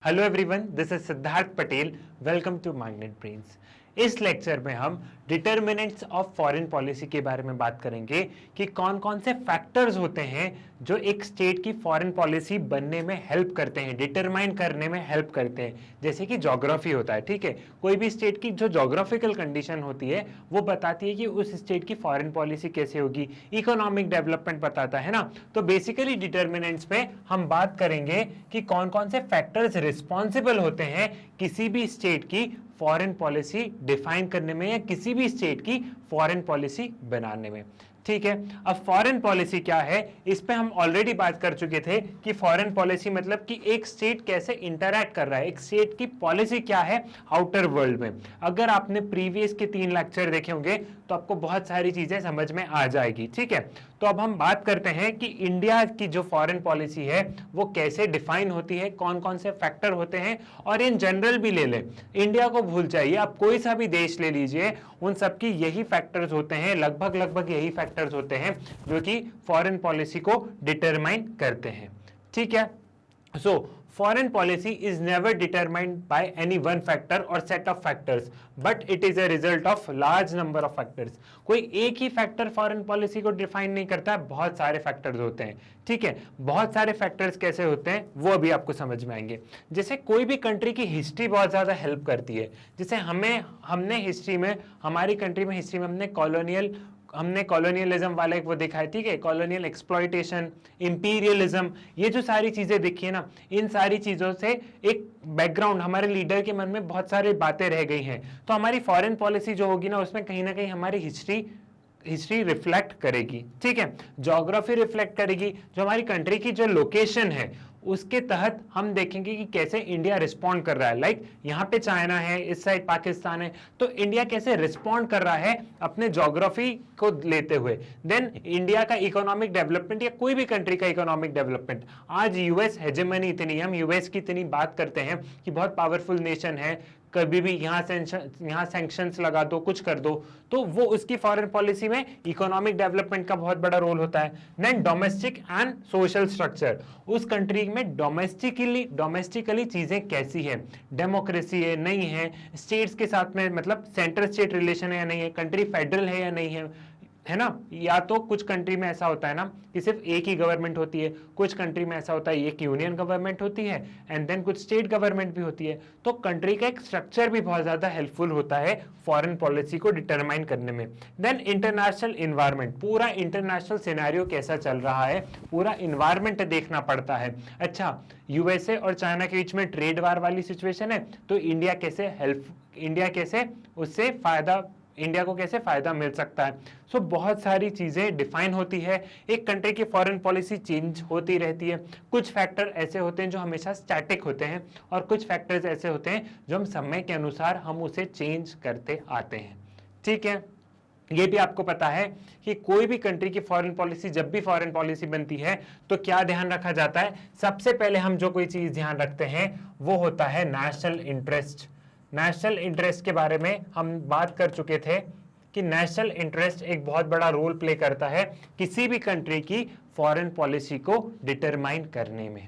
Hello everyone, this is Siddharth Patel. Welcome to magnet brains. इस lecture में हम डिटर्मिनेंट्स ऑफ फॉरेन पॉलिसी के बारे में बात करेंगे कि कौन कौन से फैक्टर्स होते हैं जो एक स्टेट की फॉरेन पॉलिसी बनने में हेल्प करते हैं, डिटरमाइन करने में हेल्प करते हैं। जैसे कि ज्योग्राफी होता है, ठीक है, कोई भी स्टेट की जो ज्योग्राफिकल कंडीशन होती है वो बताती है कि उस स्टेट की फॉरेन पॉलिसी कैसे होगी। इकोनॉमिक डेवलपमेंट बताता है ना। तो बेसिकली डिटर्मिनेंट्स में हम बात करेंगे कि कौन कौन से फैक्टर्स रिस्पॉन्सिबल होते हैं किसी भी स्टेट की फॉरेन पॉलिसी डिफाइन करने में या किसी भी स्टेट की फॉरेन पॉलिसी बनाने में। ठीक है, अब फॉरेन पॉलिसी क्या है, इस पे हम ऑलरेडी बात कर चुके थे कि फॉरेन पॉलिसी मतलब कि एक स्टेट कैसे इंटरैक्ट कर रहा है, एक स्टेट की पॉलिसी क्या है आउटर वर्ल्ड में। अगर आपने प्रीवियस के 3 लेक्चर देखे होंगे तो आपको बहुत सारी चीजें समझ में आ जाएगी। ठीक है, तो अब हम बात करते हैं कि इंडिया की जो फॉरेन पॉलिसी है वो कैसे डिफाइन होती है, कौन कौन से फैक्टर होते हैं, और इन जनरल भी ले लें, इंडिया को भूल जाइए, आप कोई सा भी देश ले लीजिए, उन सबकी यही फैक्टर्स होते हैं, लगभग यही फैक्टर्स होते हैं जो कि फॉरेन पॉलिसी को डिटरमाइन करते हैं। ठीक है, सो foreign policy is never determined by any one factor or set of factors, but it is a result of large number of factors। कोई एक ही फैक्टर फॉरेन पॉलिसी को डिफाइन नहीं करता है, बहुत सारे फैक्टर्स होते हैं। ठीक है, बहुत सारे फैक्टर्स कैसे होते हैं वो अभी आपको समझ में आएंगे। जैसे कोई भी कंट्री की हिस्ट्री बहुत ज्यादा हेल्प करती है। जैसे हमने हिस्ट्री में, हमारी कंट्री में हिस्ट्री में हमने कॉलोनियलिज्म वाला एक वो देखा है, ठीक है, कॉलोनियल एक्सप्लॉयटेशन, इंपीरियलिज्म, ये जो सारी चीजें देखी है ना, इन सारी चीजों से एक बैकग्राउंड हमारे लीडर के मन में बहुत सारी बातें रह गई हैं। तो हमारी फॉरेन पॉलिसी जो होगी ना, उसमें कहीं ना कहीं हमारी हिस्ट्री रिफ्लेक्ट करेगी। ठीक है, ज्योग्राफी रिफ्लेक्ट करेगी, जो हमारी कंट्री की जो लोकेशन है उसके तहत हम देखेंगे कि कैसे इंडिया रिस्पॉन्ड कर रहा है। लाइक यहाँ पे चाइना है, इस साइड पाकिस्तान है, तो इंडिया कैसे रिस्पॉन्ड कर रहा है अपने ज्योग्राफी को लेते हुए। देन इंडिया का इकोनॉमिक डेवलपमेंट या कोई भी कंट्री का इकोनॉमिक डेवलपमेंट। आज यूएस हेजेमनी इतनी, हम यूएस की इतनी बात करते हैं कि बहुत पावरफुल नेशन है, कभी भी यहाँ सैंक्शंस लगा दो, कुछ कर दो, तो वो उसकी फॉरेन पॉलिसी में इकोनॉमिक डेवलपमेंट का बहुत बड़ा रोल होता है। Then domestic and social structure, उस कंट्री में डोमेस्टिकली चीजें कैसी है, डेमोक्रेसी है नहीं है, स्टेट्स के साथ में मतलब सेंटर स्टेट रिलेशन है या नहीं है, कंट्री फेडरल है या नहीं है ना। या तो कुछ कंट्री में ऐसा होता है ना कि सिर्फ एक ही गवर्नमेंट होती है, कुछ कंट्री में ऐसा होता है एक यूनियन गवर्नमेंट होती है एंड देन कुछ स्टेट गवर्नमेंट भी होती है। तो कंट्री का एक स्ट्रक्चर भी बहुत ज्यादा हेल्पफुल होता है फॉरेन पॉलिसी को डिटरमाइन करने में। देन इंटरनेशनल इन्वायरमेंट, पूरा इंटरनेशनल सिनेरियो कैसा चल रहा है, पूरा इन्वायरमेंट देखना पड़ता है। अच्छा, यूएसए और चाइना के बीच में ट्रेड वार वाली सिचुएशन है, तो इंडिया को कैसे फायदा मिल सकता है। सो बहुत सारी चीजें डिफाइन होती है। एक कंट्री की फॉरेन पॉलिसी चेंज होती रहती है। कुछ फैक्टर ऐसे होते हैं जो हमेशा स्टैटिक होते हैं और कुछ फैक्टर्स ऐसे होते हैं जो हम समय के अनुसार हम उसे चेंज करते आते हैं। ठीक है, ये भी आपको पता है कि कोई भी कंट्री की फॉरेन पॉलिसी, जब भी फॉरेन पॉलिसी बनती है तो क्या ध्यान रखा जाता है। सबसे पहले हम जो कोई चीज ध्यान रखते हैं वो होता है नेशनल इंटरेस्ट। नेशनल इंटरेस्ट के बारे में हम बात कर चुके थे कि नेशनल इंटरेस्ट एक बहुत बड़ा रोल प्ले करता है किसी भी कंट्री की फॉरेन पॉलिसी को डिटरमाइन करने में।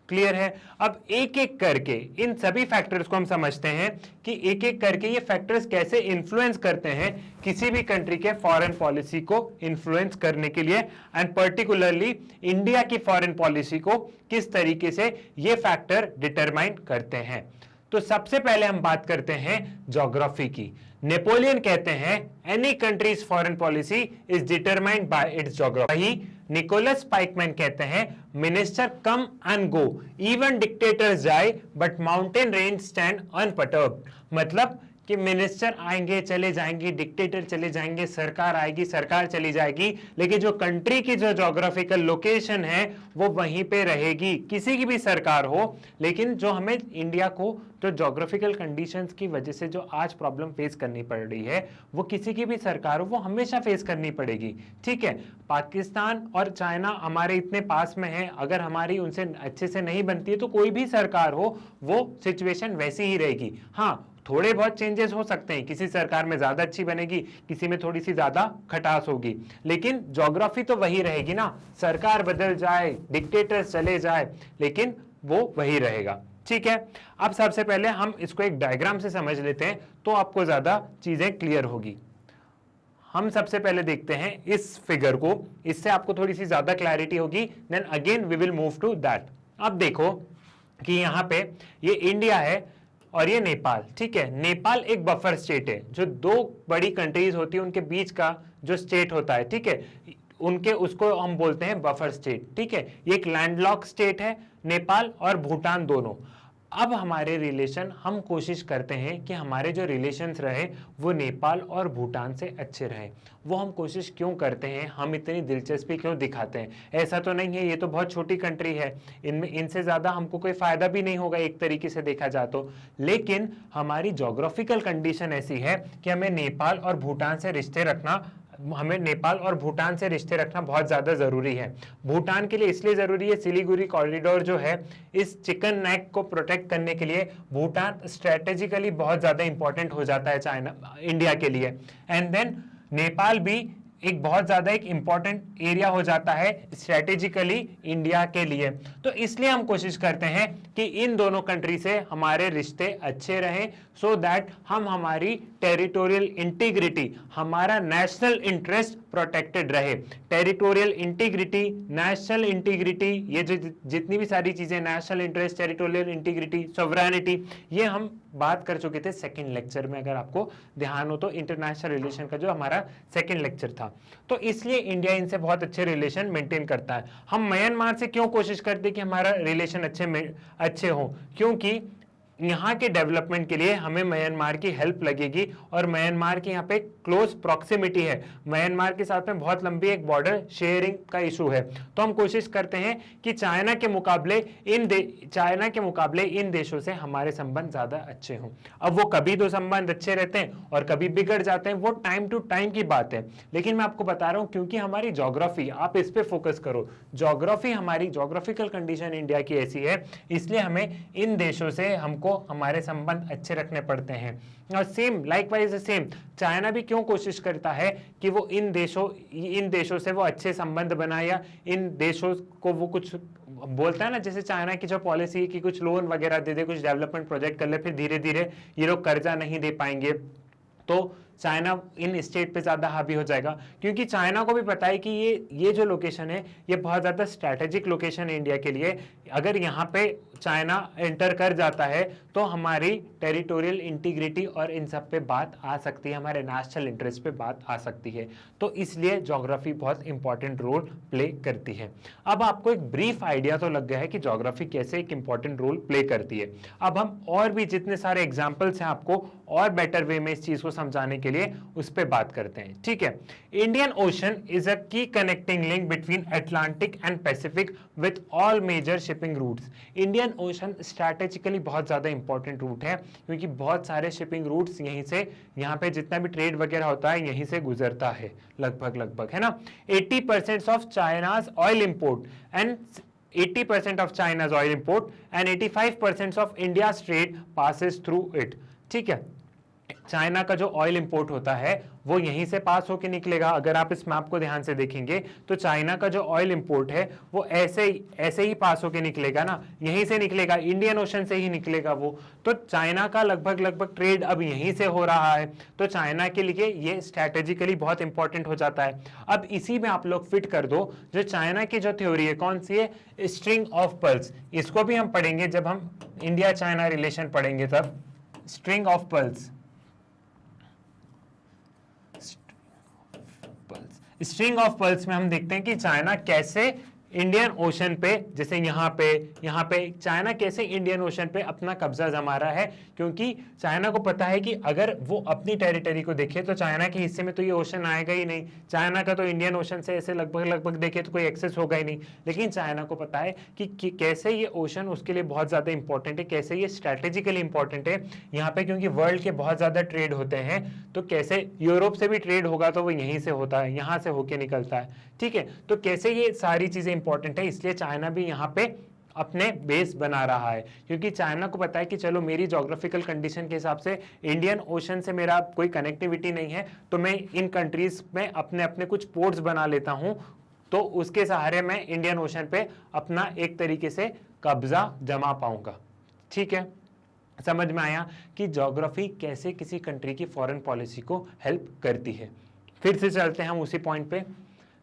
क्लियर है। अब एक एक करके इन सभी फैक्टर्स को हम समझते हैं कि एक एक करके ये फैक्टर्स कैसे इन्फ्लुएंस करते हैं किसी भी कंट्री के फॉरेन पॉलिसी को इन्फ्लुएंस करने के लिए, एंड पर्टिकुलरली इंडिया की फॉरेन पॉलिसी को किस तरीके से ये फैक्टर डिटरमाइन करते हैं। तो सबसे पहले हम बात करते हैं ज्योग्राफी की। नेपोलियन कहते हैं any country's foreign policy is determined by its geography. Nicholas Spykman कहते हैं minister come and go, even dictators जाए, but mountain range stand unperturbed. मतलब कि मिनिस्टर आएंगे चले जाएंगे, डिक्टेटर चले जाएंगे, सरकार आएगी सरकार चली जाएगी, लेकिन जो कंट्री की जो ज्योग्राफिकल लोकेशन है वो वहीं पे रहेगी, किसी की भी सरकार हो। लेकिन जो हमें इंडिया को जो ज्योग्राफिकल कंडीशंस की वजह से जो आज प्रॉब्लम फेस करनी पड़ रही है वो किसी की भी सरकार हो वो हमेशा फेस करनी पड़ेगी। ठीक है, पाकिस्तान और चाइना हमारे इतने पास में है, अगर हमारी उनसे अच्छे से नहीं बनती है तो कोई भी सरकार हो वो सिचुएशन वैसी ही रहेगी। हाँ, थोड़े बहुत चेंजेस हो सकते हैं, किसी सरकार में ज्यादा अच्छी बनेगी, किसी में थोड़ी सी ज्यादा खटास होगी, लेकिन ज्योग्राफी तो वही रहेगी ना। सरकार बदल जाए, डिक्टेटर चले जाए, लेकिन वो वही रहेगा। ठीक है, अब सबसे पहले हम इसको एक डायग्राम से समझ लेते हैं तो आपको ज्यादा चीजें क्लियर होगी। हम सबसे पहले देखते हैं इस फिगर को, इससे आपको थोड़ी सी ज्यादा क्लैरिटी होगी, then again we will move to that. अब देखो कि यहाँ पे ये इंडिया है और ये नेपाल, ठीक है। नेपाल एक बफर स्टेट है, जो दो बड़ी कंट्रीज होती है उनके बीच का जो स्टेट होता है, ठीक है, उनके उसको हम बोलते हैं बफर स्टेट, ठीक है। ये एक लैंडलॉक स्टेट है नेपाल और भूटान दोनों। अब हमारे रिलेशन, हम कोशिश करते हैं कि हमारे जो रिलेशंस रहे वो नेपाल और भूटान से अच्छे रहे। वो हम कोशिश क्यों करते हैं, हम इतनी दिलचस्पी क्यों दिखाते हैं? ऐसा तो नहीं है, ये तो बहुत छोटी कंट्री है, इनमें इनसे ज़्यादा हमको कोई फ़ायदा भी नहीं होगा एक तरीके से देखा जाए तो। लेकिन हमारी जोग्राफिकल कंडीशन ऐसी है कि हमें नेपाल और भूटान से रिश्ते रखना, हमें नेपाल और भूटान से रिश्ते रखना बहुत ज़्यादा ज़रूरी है। भूटान के लिए इसलिए ज़रूरी है, सिलीगुड़ी कॉरिडोर जो है, इस चिकन नेक को प्रोटेक्ट करने के लिए भूटान स्ट्रेटेजिकली बहुत ज़्यादा इंपॉर्टेंट हो जाता है चाइना, इंडिया के लिए। एंड देन नेपाल भी एक बहुत ज्यादा एक इंपॉर्टेंट एरिया हो जाता है स्ट्रेटेजिकली इंडिया के लिए। तो इसलिए हम कोशिश करते हैं कि इन दोनों कंट्री से हमारे रिश्ते अच्छे रहें, सो दैट हम हमारी टेरिटोरियल इंटीग्रिटी, हमारा नेशनल इंटरेस्ट प्रोटेक्टेड रहे। टेरिटोरियल इंटीग्रिटी, नेशनल इंटीग्रिटी, ये जो जितनी भी सारी चीजें, national interest, territorial integrity, sovereignty, ये हम बात कर चुके थे सेकंड लेक्चर में, अगर आपको ध्यान हो तो, इंटरनेशनल रिलेशन का जो हमारा सेकंड लेक्चर था। तो इसलिए इंडिया इनसे बहुत अच्छे रिलेशन मेंटेन करता है। हम म्यांमार से क्यों कोशिश करते हैं कि हमारा रिलेशन अच्छे हो? क्योंकि यहाँ के डेवलपमेंट के लिए हमें म्यांमार की हेल्प लगेगी, और म्यांमार के यहाँ पे क्लोज प्रॉक्सिमिटी है, म्यांमार के साथ में बहुत लंबी एक बॉर्डर शेयरिंग का इशू है। तो हम कोशिश करते हैं कि चाइना के मुकाबले इन देशों से हमारे संबंध ज्यादा अच्छे हों। अब वो कभी तो संबंध अच्छे रहते हैं और कभी बिगड़ जाते हैं, वो टाइम टू टाइम की बात है। लेकिन मैं आपको बता रहा हूँ, क्योंकि हमारी ज्योग्राफी, आप इस पे फोकस करो, ज्योग्राफी, हमारी ज्योग्राफिकल कंडीशन इंडिया की ऐसी है, इसलिए हमें इन देशों से हमको हमारे संबंध अच्छे रखने पड़ते हैं। और सेम लाइकवाइज सेम चाइना भी क्यों कोशिश करता है कि वो इन देशों से वो अच्छे संबंध बनाए, या इन देशों को वो कुछ बोलता है ना, जैसे चाइना की जो पॉलिसी है कि कुछ लोन वगैरह दे दे, कुछ डेवलपमेंट प्रोजेक्ट कर ले, फिर धीरे धीरे ये लोग कर्जा नहीं दे पाएंगे, तो चाइना इन स्टेट पे ज्यादा हावी हो जाएगा। क्योंकि चाइना को भी पता है कि ये जो लोकेशन है, ये बहुत ज्यादा स्ट्रैटेजिक लोकेशन है इंडिया के लिए। अगर यहाँ पे चाइना एंटर कर जाता है तो हमारी टेरिटोरियल इंटीग्रिटी और इन सब पे बात आ सकती है, हमारे नेशनल इंटरेस्ट पे बात आ सकती है। तो इसलिए ज्योग्राफी बहुत इंपॉर्टेंट रोल प्ले करती है। अब आपको एक ब्रीफ आइडिया तो लग गया है कि ज्योग्राफी कैसे एक इंपॉर्टेंट रोल प्ले करती है। अब हम और भी जितने सारे एग्जाम्पल्स हैं आपको और बेटर वे में इस चीज को समझाने के लिए उस पर बात करते हैं, ठीक है। Indian ocean is a key connecting link between Atlantic and Pacific with all major shipping routes. Indian ocean strategically बहुत ज्यादा इंपॉर्टेंट रूट है, क्योंकि बहुत सारे शिपिंग रूट्स यहीं से, यहाँ पे जितना भी ट्रेड वगैरह होता है यहीं से गुजरता है, लगभग, है ना। 80% of China's oil import and 80% of China's oil import and 85% of India's trade passes through it, ठीक है। चाइना का जो ऑयल इंपोर्ट होता है वो यहीं से पास होके निकलेगा। अगर आप इस मैप को ध्यान से देखेंगे तो चाइना का जो ऑयल इंपोर्ट है वो ऐसे ही पास होके निकलेगा ना, यहीं से निकलेगा, इंडियन ओशन से ही निकलेगा वो। तो चाइना का लगभग ट्रेड अब यहीं से हो रहा है, तो चाइना के लिए ये स्ट्रैटेजिकली बहुत इंपॉर्टेंट हो जाता है। अब इसी में आप लोग फिट कर दो जो चाइना की जो थ्योरी है, कौन सी है, स्ट्रिंग ऑफ पर्ल्स। इसको भी हम पढ़ेंगे जब हम इंडिया चाइना रिलेशन पढ़ेंगे, तब string of pearls. String of pearls में हम देखते हैं कि चाइना कैसे इंडियन ओशन पे, जैसे यहाँ पे चाइना कैसे इंडियन ओशन पे अपना कब्जा जमा रहा है। क्योंकि चाइना को पता है कि अगर वो अपनी टेरिटरी को देखे तो चाइना के हिस्से में तो ये ओशन आएगा ही नहीं, चाइना का तो इंडियन ओशन से ऐसे लगभग देखे तो कोई एक्सेस होगा ही नहीं। लेकिन चाइना को पता है कि कैसे ये ओशन उसके लिए बहुत ज्यादा इंपॉर्टेंट है, कैसे ये स्ट्रैटेजिकली इंपॉर्टेंट है यहाँ पे, क्योंकि वर्ल्ड के बहुत ज्यादा ट्रेड होते हैं, तो कैसे यूरोप से भी ट्रेड होगा तो वो यहीं से होता है, यहाँ से होके निकलता है, ठीक है। तो कैसे ये सारी चीजें इंपॉर्टेंट है, इसलिए चाइना भी यहाँ पे अपने बेस बना रहा है। क्योंकि चाइना को पता है कि चलो मेरी ज्योग्राफिकल कंडीशन के हिसाब से इंडियन ओशन से मेरा कोई कनेक्टिविटी नहीं है, तो मैं इन कंट्रीज में अपने अपने कुछ पोर्ट्स बना लेता हूं, तो उसके सहारे मैं इंडियन ओशन पे अपना एक तरीके से कब्जा जमा पाऊंगा, ठीक है, समझ में आया कि ज्योग्राफी कैसे किसी कंट्री की फॉरेन पॉलिसी को हेल्प करती है। फिर से चलते हैं हम उसी पॉइंट पे।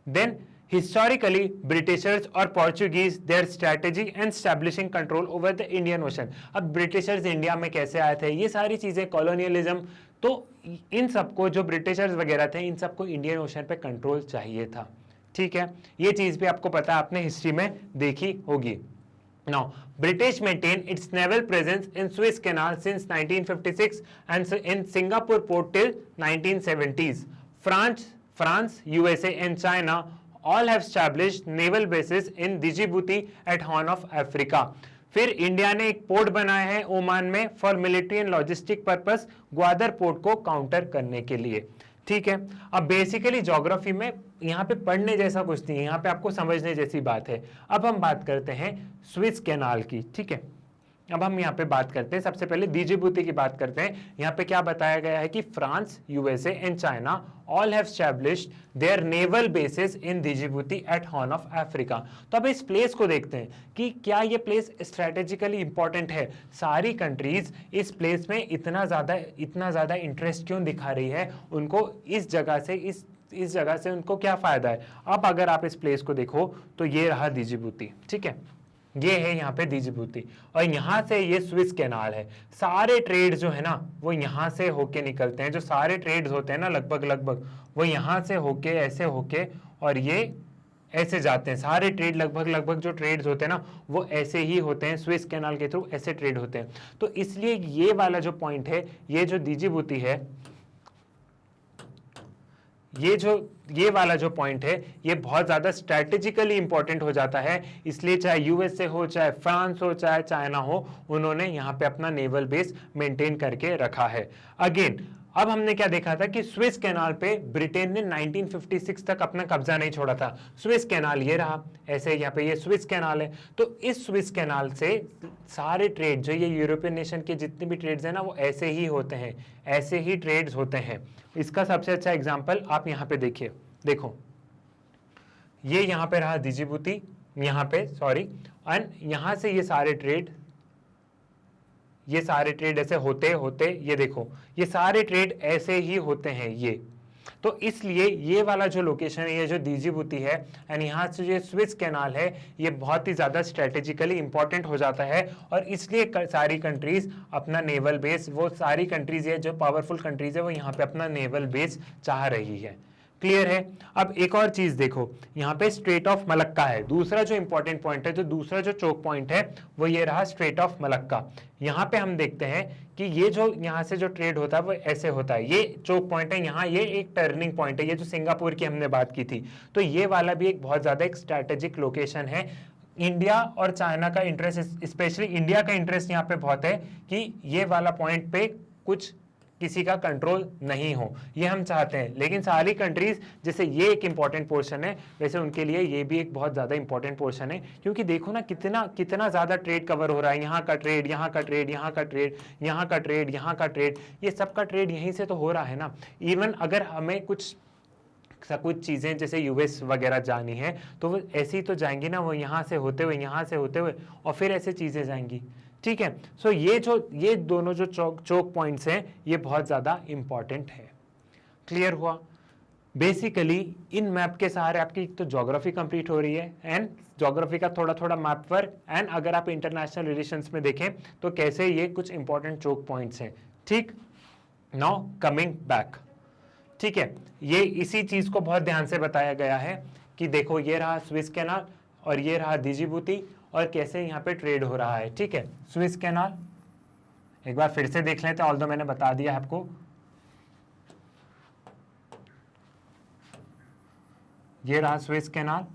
देन हिस्टोरिकली ब्रिटिशर्स और Portuguese their strategy and establishing control over the Indian ocean. अब ब्रिटिशर्स इंडिया में कैसे आए थे, ये सारी चीजें, कॉलोनियलिज्म, तो इन सबको, जो ब्रिटिशर्स वगैरह थे, इन सबको इंडियन ओशन पे कंट्रोल चाहिए था। ठीक है, ये चीज भी आपको पता है, आपने हिस्ट्री में देखी होगी। Now, British maintained its naval presence in Suez Canal since 1956 and in Singapore port till 1970s. France, USA and China all have established naval bases in Djibouti at Horn of Africa. फिर India ने एक port बनाया है Oman में for military and logistic purpose, Gwadar port को counter करने के लिए। ठीक है, अब बेसिकली ज्योग्राफी में यहाँ पे पढ़ने जैसा कुछ नहीं है, यहाँ पे आपको समझने जैसी बात है। अब हम बात करते हैं स्विस कैनाल की। ठीक है, अब हम यहाँ पे बात करते हैं, सबसे पहले डिजिबूती की बात करते हैं। यहाँ पे क्या बताया गया है कि France, USA and China all have established their naval bases in Djibouti at Horn of Africa. तो अब इस प्लेस को देखते हैं कि क्या ये प्लेस स्ट्रेटेजिकली इंपॉर्टेंट है। सारी कंट्रीज इस प्लेस में इतना ज्यादा इंटरेस्ट क्यों दिखा रही है, उनको इस जगह से उनको क्या फायदा है। अब अगर आप इस प्लेस को देखो तो ये रहा डिजिबूती। ठीक है, ये है यहाँ पे डिजिबूती और यहाँ से ये स्विस कैनाल है। सारे ट्रेड जो है ना वो यहाँ से होके निकलते हैं, जो सारे ट्रेड्स होते हैं ना लगभग वो यहाँ से होके, ऐसे होके, और ये ऐसे जाते हैं। सारे ट्रेड लगभग जो ट्रेड्स होते हैं ना वो ऐसे ही होते हैं, स्विस कैनाल के थ्रू ऐसे ट्रेड होते हैं। तो इसलिए ये वाला जो पॉइंट है, ये जो डिजिबूती है, ये वाला जो पॉइंट है, ये बहुत ज्यादा स्ट्रैटेजिकली इंपॉर्टेंट हो जाता है। इसलिए चाहे यूएसए हो, चाहे फ्रांस हो, चाहे चाइना हो, उन्होंने यहाँ पे अपना नेवल बेस मेंटेन करके रखा है। अगेन, अब हमने क्या देखा था कि स्विस कैनाल पे ब्रिटेन ने 1956 तक अपना कब्जा नहीं छोड़ा था। स्विस कैनाल ये रहा, ऐसे यहाँ पे ये स्विस कैनाल है। तो इस स्विस कैनाल से सारे ट्रेड, जो ये यूरोपियन नेशन के जितने भी ट्रेड्स हैं ना, वो ऐसे ही होते हैं, ऐसे ही ट्रेड्स होते हैं। इसका सबसे अच्छा एग्जाम्पल आप यहाँ पे देखिए, देखो ये यहाँ पे रहा डिजिबूती, यहाँ पे सॉरी, एंड यहाँ से ये सारे ट्रेड ऐसे होते ये देखो, ये सारे ट्रेड ऐसे ही होते हैं ये। तो इसलिए ये वाला जो लोकेशन है, ये जो डिजिबूती है एंड यहाँ से जो स्विस कैनाल है, ये बहुत ही ज्यादा स्ट्रेटेजिकली इंपॉर्टेंट हो जाता है। और इसलिए सारी कंट्रीज अपना नेवल बेस, वो सारी कंट्रीज है जो पावरफुल कंट्रीज है, वो यहाँ पे अपना नेवल बेस चाह रही है। क्लियर है। अब एक और चीज देखो, यहाँ पे स्ट्रेट ऑफ मलक्का है, दूसरा जो इंपॉर्टेंट पॉइंट है, जो दूसरा जो चोक पॉइंट है वो ये रहा स्ट्रेट ऑफ मलक्का। यहाँ पे हम देखते हैं कि ये जो यहाँ से जो ट्रेड होता है वो ऐसे होता है, ये चोक पॉइंट है, यहाँ ये एक टर्निंग पॉइंट है, ये जो सिंगापुर की हमने बात की थी। तो ये वाला भी एक बहुत ज्यादा एक स्ट्रैटेजिक लोकेशन है। इंडिया और चाइना का इंटरेस्ट, स्पेशली इंडिया का इंटरेस्ट यहाँ पे बहुत है कि ये वाला पॉइंट पे कुछ किसी का कंट्रोल नहीं हो, ये हम चाहते हैं। लेकिन सारी कंट्रीज, जैसे ये एक इंपॉर्टेंट पोर्शन है, वैसे उनके लिए ये भी एक बहुत ज्यादा इंपॉर्टेंट पोर्शन है। क्योंकि देखो ना कितना ज्यादा ट्रेड कवर हो रहा है, यहाँ का ट्रेड, यहाँ का ट्रेड, यहाँ का ट्रेड, यहाँ का ट्रेड, यहाँ का ट्रेड, ये सब का ट्रेड यहीं से तो हो रहा है ना। इवन अगर हमें कुछ चीजें जैसे यूएस वगैरह जानी है तो वो ऐसे ही तो जाएंगी ना, वो यहाँ से होते हुए, यहाँ से होते हुए, और फिर ऐसे चीजें जाएंगी। ठीक है, सो ये दोनों जो चोक पॉइंट्स हैं, ये बहुत ज्यादा इंपॉर्टेंट है। क्लियर हुआ। बेसिकली इन मैप के सहारे आपकी तो ज्योग्राफी कंप्लीट हो रही है एंड ज्योग्राफी का थोड़ा मैप वर्क, एंड अगर आप इंटरनेशनल रिलेशंस में देखें तो कैसे ये कुछ इंपॉर्टेंट चोक पॉइंट्स हैं। ठीक, नाउ कमिंग बैक। ठीक है, ये इसी चीज को बहुत ध्यान से बताया गया है कि देखो ये रहा स्विस कैनाल और ये रहा डिजिबूती, और कैसे यहाँ पे ट्रेड हो रहा है। ठीक है, स्विस कैनाल एक बार फिर से देख लेते हैं, ऑल्दो मैंने बता दिया आपको। ये रहा स्विस कैनाल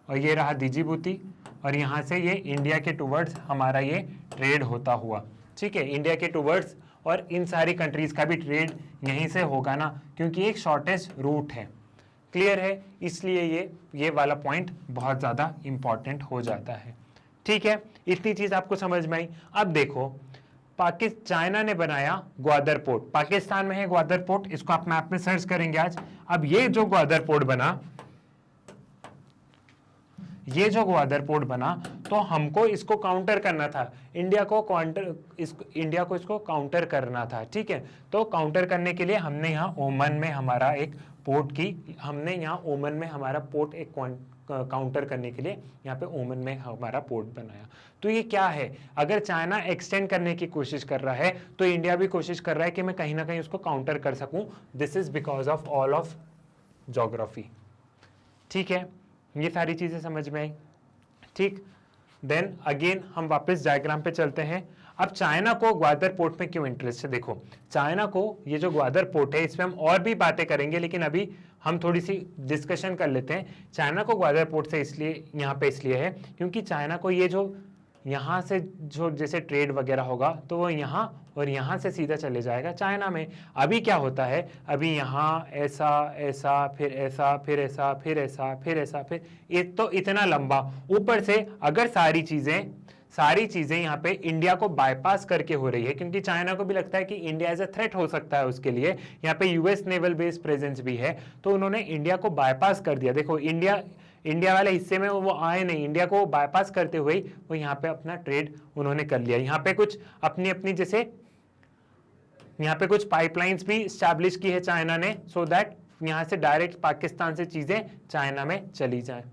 और ये रहा डिजिबूती, और यहाँ से ये इंडिया के टुवर्ड्स हमारा ये ट्रेड होता हुआ। ठीक है, इंडिया के टुवर्ड्स, और इन सारी कंट्रीज का भी ट्रेड यहीं से होगा ना, क्योंकि एक शॉर्टेस्ट रूट है। क्लियर है, इसलिए ये वाला पॉइंट बहुत ज्यादा इंपॉर्टेंट हो जाता है। ठीक है, इतनी चीज आपको समझ में आई। अब देखो, चाइना ने बनाया ग्वादर पोर्ट, पाकिस्तान में है ग्वादर पोर्ट, इसको आप मैप में सर्च करेंगे आज। अब ये जो ग्वादर पोर्ट बना, तो हमको इसको काउंटर करना था, इंडिया को इसको काउंटर करना था, ठीक है। तो काउंटर करने के लिए हमने यहाँ ओमान में हमारा एक पोर्ट एक काउंटर करने के लिए यहाँ पे ओमान में हमारा पोर्ट बनाया। तो ये क्या है, अगर चाइना एक्सटेंड करने की कोशिश कर रहा है तो इंडिया भी कोशिश कर रहा है कि मैं कहीं ना कहीं उसको काउंटर कर सकूं। This is because of all of geography, ठीक है। ये सारी चीजें समझ में आई, ठीक। देन अगेन हम वापस डायग्राम पे चलते हैं। अब चाइना को ग्वादर पोर्ट में क्यों इंटरेस्ट है, देखो चाइना को ये जो ग्वादर पोर्ट है इस पे हम और भी बातें करेंगे, लेकिन अभी हम थोड़ी सी डिस्कशन कर लेते हैं। चाइना को ग्वादर पोर्ट से इसलिए यहाँ पे इसलिए है क्योंकि चाइना को ये जो यहाँ से जो जैसे ट्रेड वगैरह होगा तो वो यहाँ और यहाँ से सीधा चले जाएगा चाइना में। अभी क्या होता है, अभी यहाँ ऐसा ऐसा फिर ऐसा फिर ऐसा फिर ऐसा फिर ऐसा फिर ये तो इतना लंबा, ऊपर से अगर सारी चीजें यहाँ पे इंडिया को बाईपास करके हो रही है, क्योंकि चाइना को भी लगता है कि इंडिया एज अ थ्रेट हो सकता है उसके लिए, यहाँ पे यूएस नेवल बेस प्रेजेंस भी है, तो उन्होंने इंडिया को बाईपास कर दिया। देखो इंडिया वाले हिस्से में वो आए नहीं, इंडिया को बाईपास करते हुए वो यहाँ पे अपना ट्रेड उन्होंने कर लिया। यहाँ पे कुछ अपनी जैसे यहाँ पे कुछ पाइपलाइंस भी स्टैब्लिश की है चाइना ने, सो दैट यहाँ से डायरेक्ट पाकिस्तान से चीजें चाइना में चली जाए।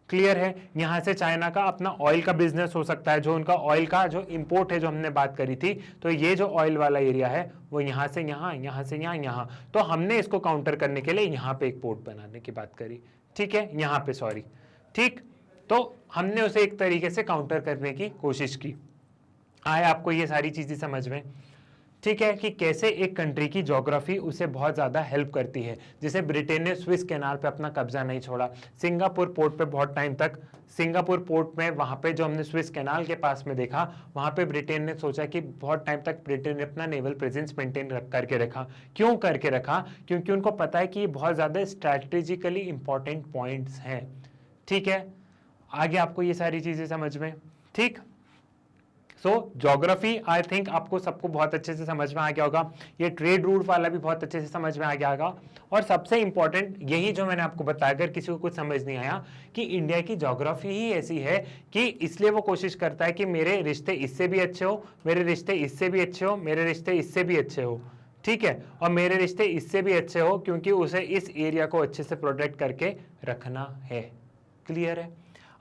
क्लियर है, यहाँ से चाइना का अपना ऑयल का बिजनेस हो सकता है, जो उनका ऑयल का जो इंपोर्ट है जो हमने बात करी थी, तो ये जो ऑयल वाला एरिया है वो यहाँ से यहाँ, यहाँ से यहाँ, यहाँ, तो हमने इसको काउंटर करने के लिए यहाँ पे एक पोर्ट बनाने की बात करी, ठीक है, यहाँ पे सॉरी, ठीक। तो हमने उसे एक तरीके से काउंटर करने की कोशिश की। आए आपको ये सारी चीजें समझ में, ठीक है, कि कैसे एक कंट्री की ज्योग्राफी उसे बहुत ज्यादा हेल्प करती है। जैसे ब्रिटेन ने स्विस कैनाल पे अपना कब्जा नहीं छोड़ा, सिंगापुर पोर्ट पे बहुत टाइम तक, सिंगापुर पोर्ट में वहां पे जो हमने स्विस कैनाल के पास में देखा, वहां पे ब्रिटेन ने सोचा कि बहुत टाइम तक ब्रिटेन ने अपना नेवल प्रेजेंस मेंटेन करके रखा। क्यों करके रखा, क्योंकि उनको पता है कि ये बहुत ज्यादा स्ट्रैटेजिकली इंपॉर्टेंट पॉइंट्स हैं, ठीक है। आगे आपको ये सारी चीजें समझ में, ठीक। सो ज्योग्राफी आई थिंक आपको सबको बहुत अच्छे से समझ में आ गया होगा, ये ट्रेड रूट वाला भी बहुत अच्छे से समझ में आ गया होगा। और सबसे इंपॉर्टेंट यही जो मैंने आपको बताया, अगर किसी को कुछ समझ नहीं आया, कि इंडिया की ज्योग्राफी ही ऐसी है कि इसलिए वो कोशिश करता है कि मेरे रिश्ते इससे भी अच्छे हो, मेरे रिश्ते इससे भी अच्छे हो, मेरे रिश्ते इससे भी अच्छे हो, ठीक है, और मेरे रिश्ते इससे भी अच्छे हो, क्योंकि उसे इस एरिया को अच्छे से प्रोटेक्ट करके रखना है। क्लियर है,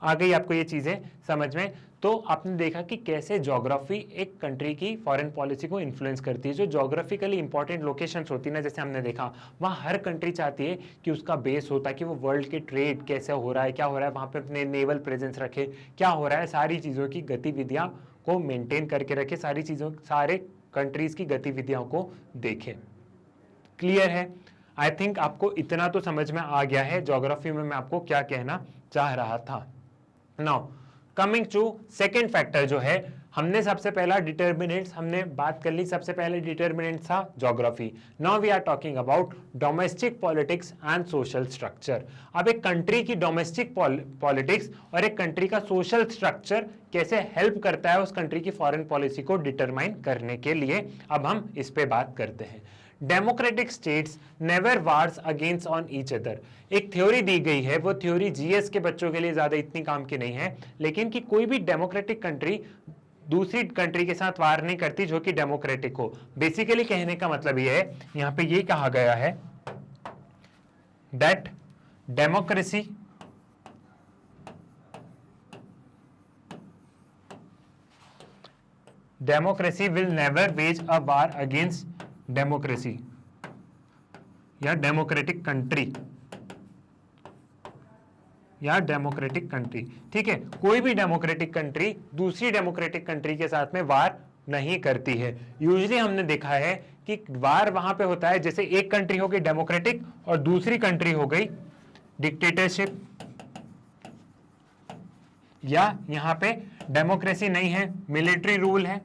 आ गई आपको ये चीजें समझ में। तो आपने देखा कि कैसे ज्योग्राफी एक कंट्री की फॉरेन पॉलिसी को इन्फ्लुएंस करती है। जो ज्योग्राफिकली इंपॉर्टेंट लोकेशंस होती है ना, जैसे हमने देखा, वहाँ हर कंट्री चाहती है कि उसका बेस होता है कि वो वर्ल्ड के ट्रेड कैसे हो रहा है, क्या हो रहा है, वहाँ पे अपने नेवल प्रेजेंस रखे, क्या हो रहा है, सारी चीज़ों की गतिविधियाँ को मेंटेन करके रखे, सारे कंट्रीज की गतिविधियों को देखे। क्लियर है, आई थिंक आपको इतना तो समझ में आ गया है ज्योग्राफी में मैं आपको क्या कहना चाह रहा था। Now coming to second factor जो है, हमने सबसे पहला डिटर्मिनेंट्स हमने बात कर ली, सबसे पहले डिटर्मिनेंट था geography. Now we are talking about domestic politics and social structure. अब एक कंट्री की डोमेस्टिक पॉलिटिक्स और एक कंट्री का सोशल स्ट्रक्चर कैसे हेल्प करता है उस कंट्री की फॉरेन पॉलिसी को डिटरमाइन करने के लिए, अब हम इस पे बात करते हैं। Democratic states never wars against on each other. एक थ्योरी दी गई है, वो थ्योरी जीएस के बच्चों के लिए ज्यादा इतनी काम की नहीं है, लेकिन कि कोई भी डेमोक्रेटिक कंट्री दूसरी कंट्री के साथ वार नहीं करती जो कि डेमोक्रेटिक हो। बेसिकली कहने का मतलब ये है, यहां पे ये कहा गया है that democracy will never wage a war against democracy या डेमोक्रेटिक कंट्री या डेमोक्रेटिक कंट्री, ठीक है। कोई भी डेमोक्रेटिक कंट्री दूसरी डेमोक्रेटिक कंट्री के साथ में वार नहीं करती है। यूजुअली हमने देखा है कि वार वहां पे होता है जैसे एक कंट्री हो गई डेमोक्रेटिक और दूसरी कंट्री हो गई डिक्टेटरशिप, या यहां पे डेमोक्रेसी नहीं है, मिलिट्री रूल है,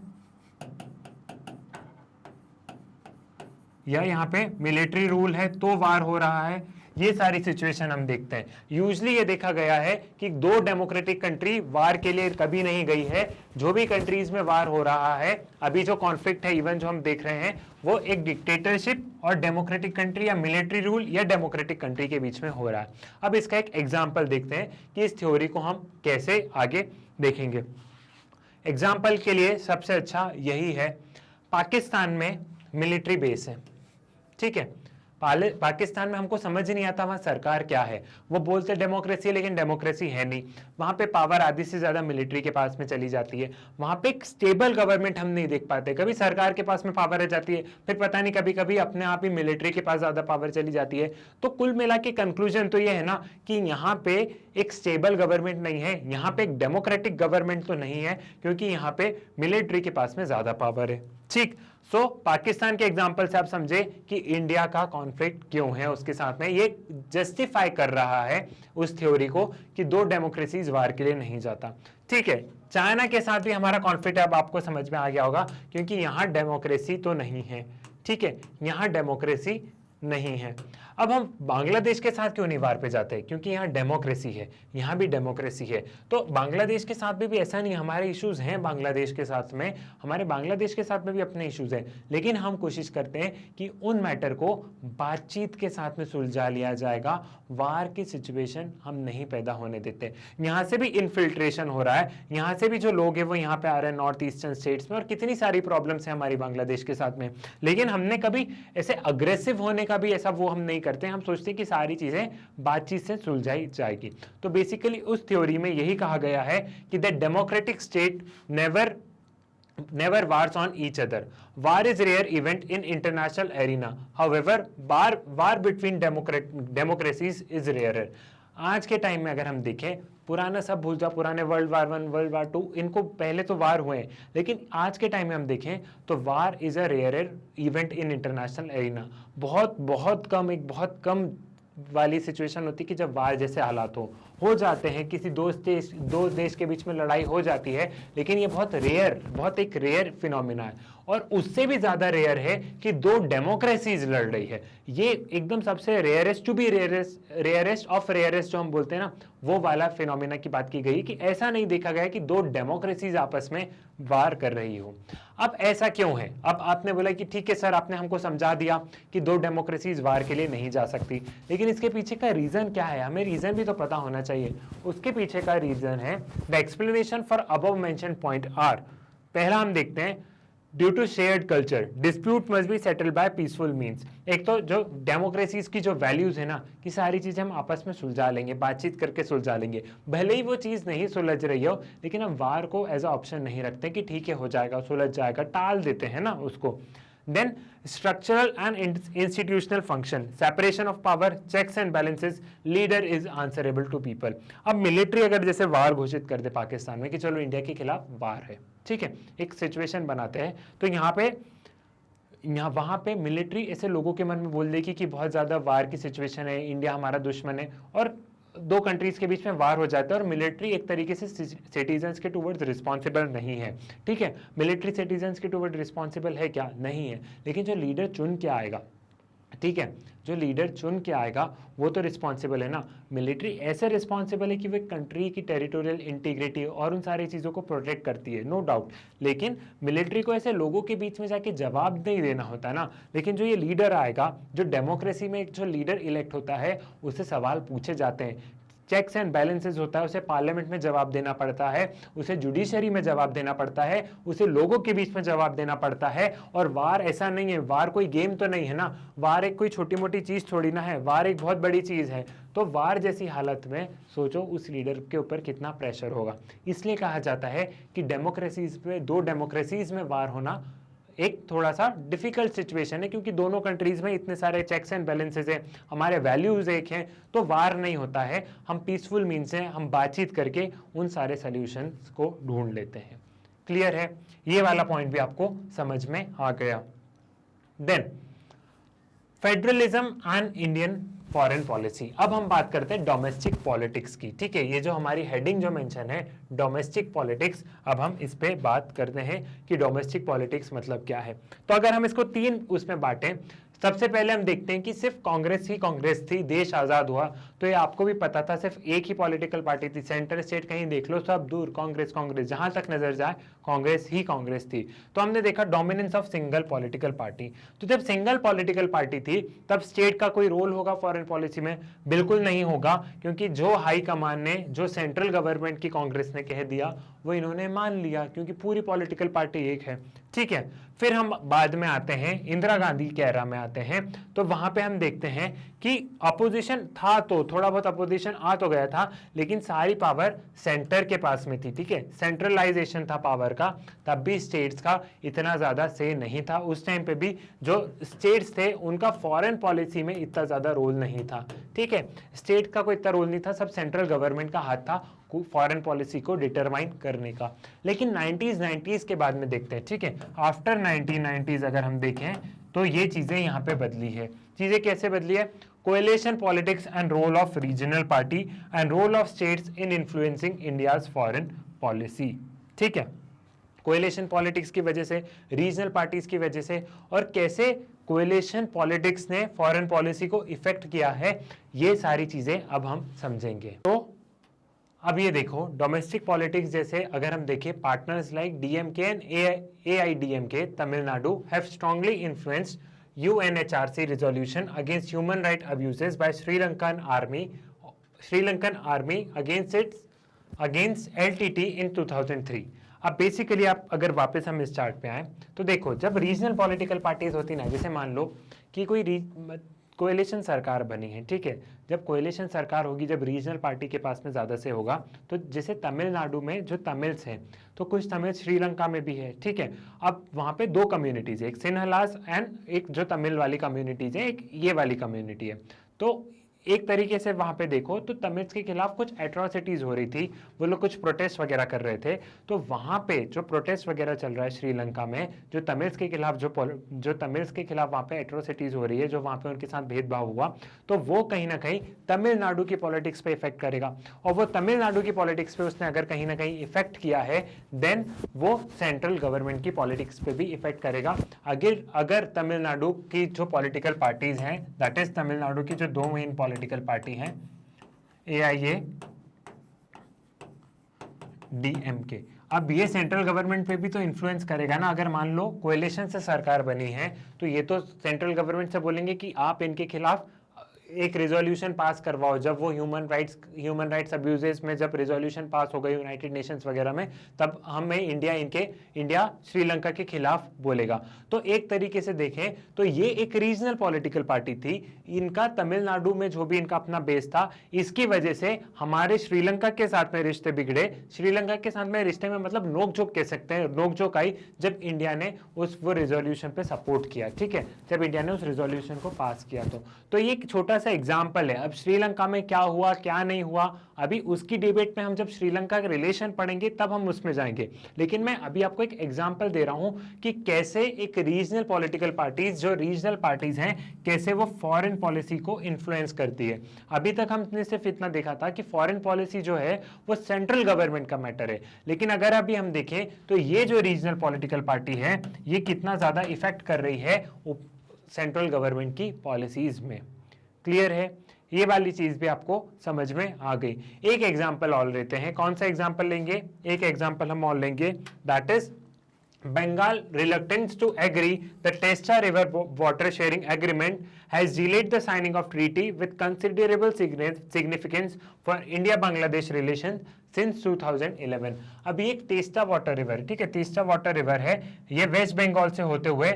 या यहां पे मिलिट्री रूल है तो वार हो रहा है, ये सारी सिचुएशन हम देखते हैं। यूजली ये देखा गया है कि दो डेमोक्रेटिक कंट्री वार के लिए कभी नहीं गई है। जो भी कंट्रीज में वार हो रहा है, अभी जो कॉन्फ्लिक्ट है इवन जो हम देख रहे हैं, वो एक डिक्टेटरशिप और डेमोक्रेटिक कंट्री या मिलिट्री रूल या डेमोक्रेटिक कंट्री के बीच में हो रहा है। अब इसका एक एग्जाम्पल देखते हैं कि इस थ्योरी को हम कैसे आगे देखेंगे। एग्जाम्पल के लिए सबसे अच्छा यही है, पाकिस्तान में मिलिट्री बेस है, ठीक है। पाकिस्तान में हमको समझ नहीं आता वहां सरकार क्या है। वो बोलते डेमोक्रेसी है लेकिन डेमोक्रेसी है नहीं। वहां पे पावर आधी से ज्यादा मिलिट्री के पास में चली जाती है। वहां पे एक स्टेबल गवर्नमेंट हम नहीं देख पाते। कभी सरकार के पास में पावर आ जाती है, फिर पता नहीं कभी कभी अपने आप ही मिलिट्री के पास ज्यादा पावर चली जाती है। तो कुल मिला के कंक्लूजन तो ये है ना कि यहाँ पे एक स्टेबल गवर्नमेंट नहीं है, यहाँ पे एक डेमोक्रेटिक गवर्नमेंट तो नहीं है, क्योंकि यहाँ पे मिलिट्री के पास में ज्यादा पावर है, ठीक। सो पाकिस्तान के एग्जांपल से आप समझे कि इंडिया का कॉन्फ्लिक्ट क्यों है उसके साथ में। ये जस्टिफाई कर रहा है उस थ्योरी को कि दो डेमोक्रेसीज वार के लिए नहीं जाता, ठीक है। चाइना के साथ भी हमारा कॉन्फ्लिक्ट अब आपको समझ में आ गया होगा, क्योंकि यहां डेमोक्रेसी तो नहीं है, ठीक है, यहां डेमोक्रेसी नहीं है। अब हम बांग्लादेश के साथ क्यों नहीं वार पे जाते हैं? क्योंकि यहाँ डेमोक्रेसी है, यहाँ भी डेमोक्रेसी है। तो बांग्लादेश के साथ भी ऐसा नहीं, हमारे इश्यूज हैं बांग्लादेश के साथ में, हमारे बांग्लादेश के साथ में भी अपने इश्यूज हैं, लेकिन हम कोशिश करते हैं कि उन मैटर को बातचीत के साथ में सुलझा लिया जाएगा। वार की सिचुएशन हम नहीं पैदा होने देते। यहाँ से भी इन्फिल्ट्रेशन हो रहा है, यहाँ से भी जो लोग हैं वो यहाँ पे आ रहे हैं नॉर्थ ईस्टर्न स्टेट्स में, और कितनी सारी प्रॉब्लम्स है हमारी बांग्लादेश के साथ में, लेकिन हमने कभी ऐसे अग्रेसिव होने का भी ऐसा वो हम नहीं करते। हम सोचते हैं कि सारी चीजें बातचीत से सुलझाई जाएगी। तो बेसिकली उस थ्योरी में यही कहा गया है कि the democratic state never wars on each other. War is rare event in international arena. However, war between democracies is rarer. आज के टाइम में अगर हम देखें, पुराना सब भूल जाओ, पुराने वर्ल्ड वार 1, वर्ल्ड वार 2, इनको पहले तो वार हुए हैं, लेकिन आज के टाइम में हम देखें तो war is a rare event in international arena. बहुत कम, एक बहुत कम वाली सिचुएशन होती है कि जब वार जैसे हालात हो जाते हैं, किसी दो देश के बीच में लड़ाई हो जाती है, लेकिन ये बहुत एक रेयर फिनोमिना है। और उससे भी ज्यादा रेयर है कि दो डेमोक्रेसीज लड़ रही है। ये एकदम सबसे rarest to be rarest of rarest जो हम बोलते हैं ना, वो वाला फिनोमिना की बात की गई कि ऐसा नहीं देखा गया कि दो डेमोक्रेसीज आपस में वार कर रही हो। अब ऐसा क्यों है? अब आपने बोला कि ठीक है सर, आपने हमको समझा दिया कि दो डेमोक्रेसीज वार के लिए नहीं जा सकती, लेकिन इसके पीछे का रीजन क्या है? हमें रीजन भी तो पता होना चाहिए। उसके पीछे का रीजन है the explanation for above mentioned point are. पहला हम देखते हैं, due to shared culture dispute must be settled by peaceful means. एक तो जो डेमोक्रेसीज की जो वैल्यूज है ना, कि सारी चीजें हम आपस में सुलझा लेंगे, बातचीत करके सुलझा लेंगे, भले ही वो चीज नहीं सुलझ रही हो, लेकिन हम वार को एज अ ऑप्शन नहीं रखते कि ठीक है हो जाएगा, सुलझ जाएगा, टाल देते हैं ना उसको। Then structural and institutional function, separation of power, checks and balances, leader is answerable to people. अब मिलिट्री अगर जैसे वार घोषित कर दे पाकिस्तान में कि चलो इंडिया के खिलाफ वार है, ठीक है, एक सिचुएशन बनाते हैं, तो वहां पे मिलिट्री ऐसे लोगों के मन में बोल देगी कि बहुत ज्यादा वार की सिचुएशन है, इंडिया हमारा दुश्मन है, और दो कंट्रीज के बीच में वार हो जाता है, और मिलिट्री एक तरीके से सिटीजन्स के टुवर्ड्स रिस्पॉन्सिबल नहीं है, ठीक है। मिलिट्री सिटीजन्स के टुवर्ड रिस्पॉन्सिबल है क्या? नहीं है। लेकिन जो लीडर चुन के आएगा, ठीक है, जो लीडर चुन के आएगा वो तो रिस्पॉन्सिबल है ना। मिलिट्री ऐसे रिस्पॉन्सिबल है कि वो कंट्री की टेरिटोरियल इंटीग्रिटी और उन सारी चीज़ों को प्रोटेक्ट करती है, नो डाउट, लेकिन मिलिट्री को ऐसे लोगों के बीच में जाके जवाब नहीं देना होता ना। लेकिन जो ये लीडर आएगा, जो डेमोक्रेसी में जो लीडर इलेक्ट होता है, उससे सवाल पूछे जाते हैं, चेक्स एंड बैलेंसेस होता है, उसे पार्लियामेंट में जवाब देना पड़ता है, उसे जुडिशरी में जवाब देना पड़ता है, उसे लोगों के बीच में जवाब देना पड़ता है। और वार ऐसा नहीं है, वार कोई गेम तो नहीं है ना, वार एक कोई छोटी मोटी चीज थोड़ी ना है, वार एक बहुत बड़ी चीज है। तो वार जैसी हालत में सोचो उस लीडर के ऊपर कितना प्रेशर होगा। इसलिए कहा जाता है कि डेमोक्रेसीज में, दो डेमोक्रेसीज में वार होना एक थोड़ा सा डिफिकल्ट सिचुएशन है, क्योंकि दोनों कंट्रीज में इतने सारे चेक्स एंड बैलेंसेस हैं, हमारे वैल्यूज एक हैं, तो वार नहीं होता है। हम पीसफुल मीन से, हम बातचीत करके उन सारे सॉल्यूशंस को ढूंढ लेते हैं। क्लियर है? ये वाला पॉइंट भी आपको समझ में आ गया। Then federalism and Indian foreign policy. अब हम बात करते हैं डोमेस्टिक पॉलिटिक्स की, ठीक है। ये जो हमारी हेडिंग जो मेंशन है डोमेस्टिक पॉलिटिक्स, अब हम इस पे बात करते हैं कि डोमेस्टिक पॉलिटिक्स मतलब क्या है। तो अगर हम इसको तीन उसमें बांटें, सबसे पहले हम देखते हैं कि सिर्फ कांग्रेस ही कांग्रेस थी, देश आजाद हुआ तो ये आपको भी पता था, सिर्फ एक ही पॉलिटिकल पार्टी थी, सेंटर स्टेट कहीं देख लो सब दूर कांग्रेस कांग्रेस, जहां तक नजर जाए कांग्रेस ही कांग्रेस थी। तो हमने देखा dominance of single political party. तो जब सिंगल पॉलिटिकल पार्टी थी तब स्टेट का कोई रोल होगा फॉरेन पॉलिसी में? बिल्कुल नहीं होगा, क्योंकि जो हाई कमान ने, जो सेंट्रल गवर्नमेंट की कांग्रेस ने कह दिया वो इन्होंने मान लिया, क्योंकि पूरी पॉलिटिकल पार्टी एक है। ठीक है, फिर हम बाद में आते हैं, इंदिरा गांधी के एरा में आते हैं, तो वहां पे हम देखते हैं कि अपोजिशन था, तो थोड़ा बहुत अपोजिशन आ तो गया था, लेकिन सारी पावर सेंटर के पास में थी। ठीक है, सेंट्रलाइजेशन था पावर का, तब भी स्टेट्स का इतना ज्यादा से नहीं था। उस टाइम पे भी जो स्टेट्स थे उनका फॉरेन पॉलिसी में इतना ज्यादा रोल नहीं था। ठीक है, स्टेट का कोई इतना रोल नहीं था, सब सेंट्रल गवर्नमेंट का हाथ था फॉरेन पॉलिसी को डिटरमाइन करने का। लेकिन 90s के बाद में देखते हैं, ठीक है, आफ्टर 1990s अगर हम देखें तो ये चीजें यहाँ पे बदली है। चीजें कैसे बदली है? Coalition politics and role of regional party and role of states in influencing India's foreign policy. ठीक है, कोएलिशन पॉलिटिक्स की वजह से, रीजनल पार्टीज की वजह से, और कैसे कोएलिशन पॉलिटिक्स ने फॉरेन पॉलिसी को इफेक्ट किया है, ये सारी चीजें अब हम समझेंगे। तो अब ये देखो, डोमेस्टिक पॉलिटिक्स जैसे अगर हम देखें, partners like DMK and AIADMK Tamil Nadu have strongly influenced UNHRC resolution against human right abuses by Sri Lankan army against LTT in 2003। अब बेसिकली आप अगर वापस हम इस चार्ट पे आए तो देखो, जब रीजनल पॉलिटिकल पार्टीज होती ना, जैसे मान लो कि कोई कोएलिशन सरकार बनी है, ठीक है, जब कोएलिशन सरकार होगी, जब रीजनल पार्टी के पास में ज़्यादा से होगा, तो जैसे तमिलनाडु में जो तमिल्स हैं, तो कुछ तमिल श्रीलंका में भी है। ठीक है, अब वहाँ पे दो कम्युनिटीज़ है, एक सिन्हलास एंड एक जो तमिल वाली कम्युनिटीज़ है, एक ये वाली कम्युनिटी है। तो एक तरीके से वहां पे देखो तो तमिल्स के खिलाफ कुछ एट्रोसिटीज हो रही थी, वो लोग कुछ प्रोटेस्ट वगैरह कर रहे थे। तो वहां पे जो प्रोटेस्ट वगैरह चल रहा है श्रीलंका में, जो तमिल्स के खिलाफ जो तमिल्स के खिलाफ वहां पे एट्रोसिटीज हो रही है, जो वहां पे उनके साथ भेदभाव हुआ, तो वो कहीं ना कहीं तमिलनाडु की पॉलिटिक्स पे इफेक्ट करेगा। और वो तमिलनाडु की पॉलिटिक्स पे उसने अगर कहीं ना कहीं इफेक्ट किया है, देन वो सेंट्रल गवर्नमेंट की पॉलिटिक्स पे भी इफेक्ट करेगा। अगर तमिलनाडु की जो पॉलिटिकल पार्टीज हैं, दैट इज तमिलनाडु की जो दो मेन पॉलिटिकल पार्टी हैं, AIA DMK, अब ये सेंट्रल गवर्नमेंट पे भी तो इन्फ्लुएंस करेगा ना। अगर मान लो कोएलिशन से सरकार बनी है, तो ये तो सेंट्रल गवर्नमेंट से बोलेंगे कि आप इनके खिलाफ एक रेजोल्यूशन पास करवाओ। जब वो ह्यूमन राइट्स अब्यूजेस में जब रेजोल्यूशन पास हो गई यूनाइटेड नेशंस वगैरह में, तब हमें इंडिया श्रीलंका के खिलाफ बोलेगा। तो एक तरीके से देखें तो ये एक रीजनल पॉलिटिकल पार्टी थी, इनका तमिलनाडु में जो भी इनका अपना बेस था, इसकी वजह से हमारे श्रीलंका के साथ में रिश्ते बिगड़े। श्रीलंका के साथ में रिश्ते में मतलब नोकझोंक कह सकते हैं, नोकझोंक आई जब इंडिया ने वो रेजोल्यूशन पे सपोर्ट किया। ठीक है, जब इंडिया ने उस रेजोल्यूशन को पास किया। तो ये एक छोटा सा एग्जाम्पल है। अब श्रीलंका में क्या हुआ क्या नहीं हुआ, अभी उसकी डिबेट में हम जब श्रीलंका के रिलेशन पढ़ेंगे तब हम उसमें जाएंगे। लेकिन मैं अभी आपको एक एग्जाम्पल दे रहा हूं कि कैसे एक रीजनल पॉलिटिकल पार्टीज, जो रीजनल पार्टीज हैं, कैसे वो फॉरेन पॉलिसी को इन्फ्लुएंस करती है। अभी तक हमने सिर्फ इतना देखा था कि फॉरेन पॉलिसी जो है वो सेंट्रल गवर्नमेंट का मैटर है, लेकिन अगर अभी हम देखें तो ये जो रीजनल पॉलिटिकल पार्टी है, ये कितना ज्यादा इफेक्ट कर रही है सेंट्रल गवर्नमेंट की पॉलिसीज में। क्लियर है, ये वाली चीज भी आपको समझ में आ गई। एक एग्जांपल और लेते हैं। कौन सा एग्जांपल लेंगे? एक एग्जांपल हम और लेंगे, that is Bengal reluctance to agree the Teesta River water sharing agreement has delayed the signing of treaty with considerable significance for India-Bangladesh relations since 2011। अभी एक तेस्ता वाटर रिवर, ठीक है, तेस्ता वाटर रिवर है, ये वेस्ट बंगाल से होते हुए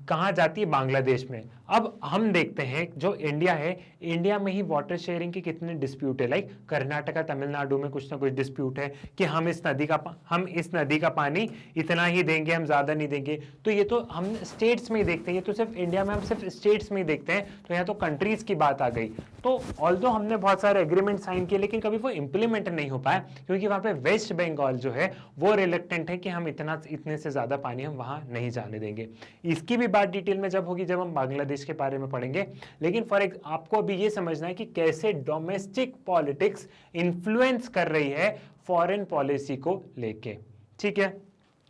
कहाँ जाती है? बांग्लादेश में। अब हम देखते हैं जो इंडिया है, इंडिया में ही वाटर शेयरिंग के कितने डिस्प्यूट है, लाइक कर्नाटका तमिलनाडु में कुछ ना कुछ डिस्प्यूट है कि हम इस नदी का पानी इतना ही देंगे, हम ज्यादा नहीं देंगे। तो ये तो हम स्टेट्स में ही देखते हैं, ये तो सिर्फ इंडिया में हम सिर्फ स्टेट्स में ही देखते हैं। तो यहाँ तो कंट्रीज की बात आ गई। तो ऑल्दो हमने बहुत सारे एग्रीमेंट साइन किए, लेकिन कभी वो इंप्लीमेंट नहीं हो पाया, क्योंकि वहां पे वेस्ट बंगाल जो है वो रिलेक्टेंट है कि हम इतने से ज्यादा पानी हम वहां नहीं जाने देंगे। इसकी भी बात डिटेल में जब होगी, जब हम बांग्लादेश के बारे में पढ़ेंगे। लेकिन आपको अभी ये समझना है कि कैसे डोमेस्टिक पॉलिटिक्स इन्फ्लुएंस कर रही है फॉरेन पॉलिसी को लेके। ठीक है,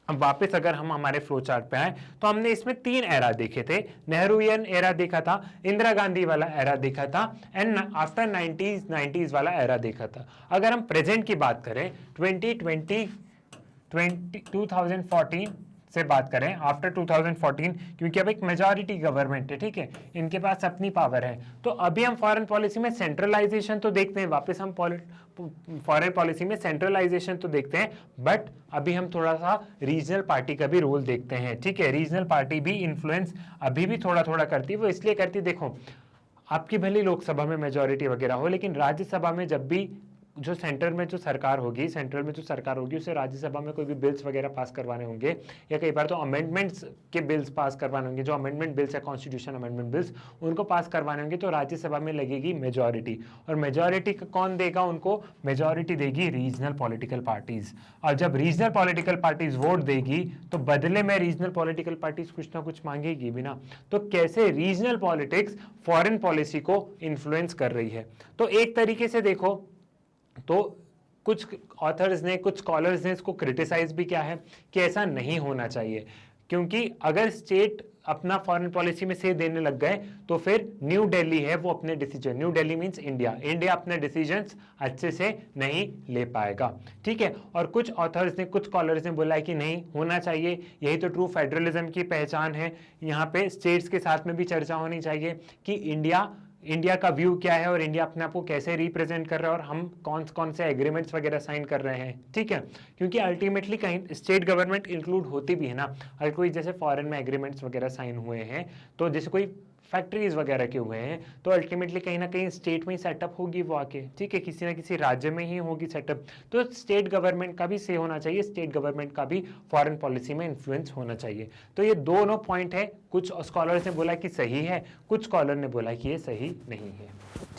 अब वापस अगर हम हमारे फ्लो चार्ट पे आए तो हमने इसमें 3 एरा देखे थे। नेहरूयन एरा देखा था, इंदिरा गांधी वाला एरा देखा था एंड आफ्टर 90s वाला एरा देखा था। अगर हम प्रेजेंट की बात करें 2014 से बात करें, आफ्टर 2014, क्योंकि अब एक मेजॉरिटी गवर्नमेंट है, ठीक है, इनके पास अपनी पावर है, तो अभी हम फॉरेन पॉलिसी में सेंट्रलाइजेशन तो देखते हैं, वापस हम फॉरेन पॉलिसी में सेंट्रलाइजेशन तो देखते हैं, बट अभी हम थोड़ा सा रीजनल पार्टी का भी रोल देखते हैं, ठीक है। रीजनल पार्टी भी इन्फ्लुएंस अभी भी थोड़ा थोड़ा करती है। वो इसलिए करती, देखो आपकी भले लोकसभा में मेजॉरिटी वगैरह हो, लेकिन राज्यसभा में जब भी जो सेंटर में जो सरकार होगी, सेंट्रल में जो सरकार होगी, उसे राज्यसभा में कोई भी बिल्स वगैरह पास करवाने होंगे, या कई बार तो अमेंडमेंट्स के बिल्स पास करवाने होंगे, जो अमेंडमेंट बिल्स है, कॉन्स्टिट्यूशन अमेंडमेंट बिल्स, उनको पास करवाने होंगे, तो राज्यसभा में लगेगी मेजॉरिटी। और मेजॉरिटी कौन देगा उनको? मेजॉरिटी देगी रीजनल पॉलिटिकल पार्टीज। और जब रीजनल पॉलिटिकल पार्टीज वोट देगी तो बदले में रीजनल पॉलिटिकल पार्टीज कुछ ना कुछ मांगेगी भी ना। तो कैसे रीजनल पॉलिटिक्स फॉरेन पॉलिसी को इन्फ्लुएंस कर रही है? तो एक तरीके से देखो तो कुछ ऑथर्स ने, कुछ स्कॉलर्स ने इसको क्रिटिसाइज भी किया है कि ऐसा नहीं होना चाहिए, क्योंकि अगर स्टेट अपना फॉरेन पॉलिसी में से देने लग गए तो फिर न्यू दिल्ली है वो अपने decision, new Delhi means India अपने डिसीजंस अच्छे से नहीं ले पाएगा, ठीक है। और कुछ ऑथर्स ने, कुछ स्कॉलर्स ने बोला है कि नहीं होना चाहिए, यही तो ट्रू फेडरलिज्म की पहचान है। यहाँ पे स्टेट्स के साथ में भी चर्चा होनी चाहिए कि इंडिया का व्यू क्या है और इंडिया अपने आप को कैसे रिप्रेजेंट कर रहा है और हम कौन कौन से एग्रीमेंट्स वगैरह साइन कर रहे हैं, ठीक है। क्योंकि अल्टीमेटली कहीं स्टेट गवर्नमेंट इंक्लूड होती भी है ना। अगर कोई जैसे फॉरेन में एग्रीमेंट्स वगैरह साइन हुए हैं, तो जैसे कोई फैक्ट्रीज वगैरह के हुए हैं, तो अल्टीमेटली कहीं ना कहीं स्टेट में ही सेटअप होगी वो आके, ठीक है, किसी ना किसी राज्य में ही होगी सेटअप। तो स्टेट गवर्नमेंट का भी से होना चाहिए, स्टेट गवर्नमेंट का भी फॉरेन पॉलिसी में इन्फ्लुएंस होना चाहिए। तो ये दोनों पॉइंट है। कुछ स्कॉलर्स ने बोला कि सही है, कुछ स्कॉलर ने बोला कि ये सही नहीं है,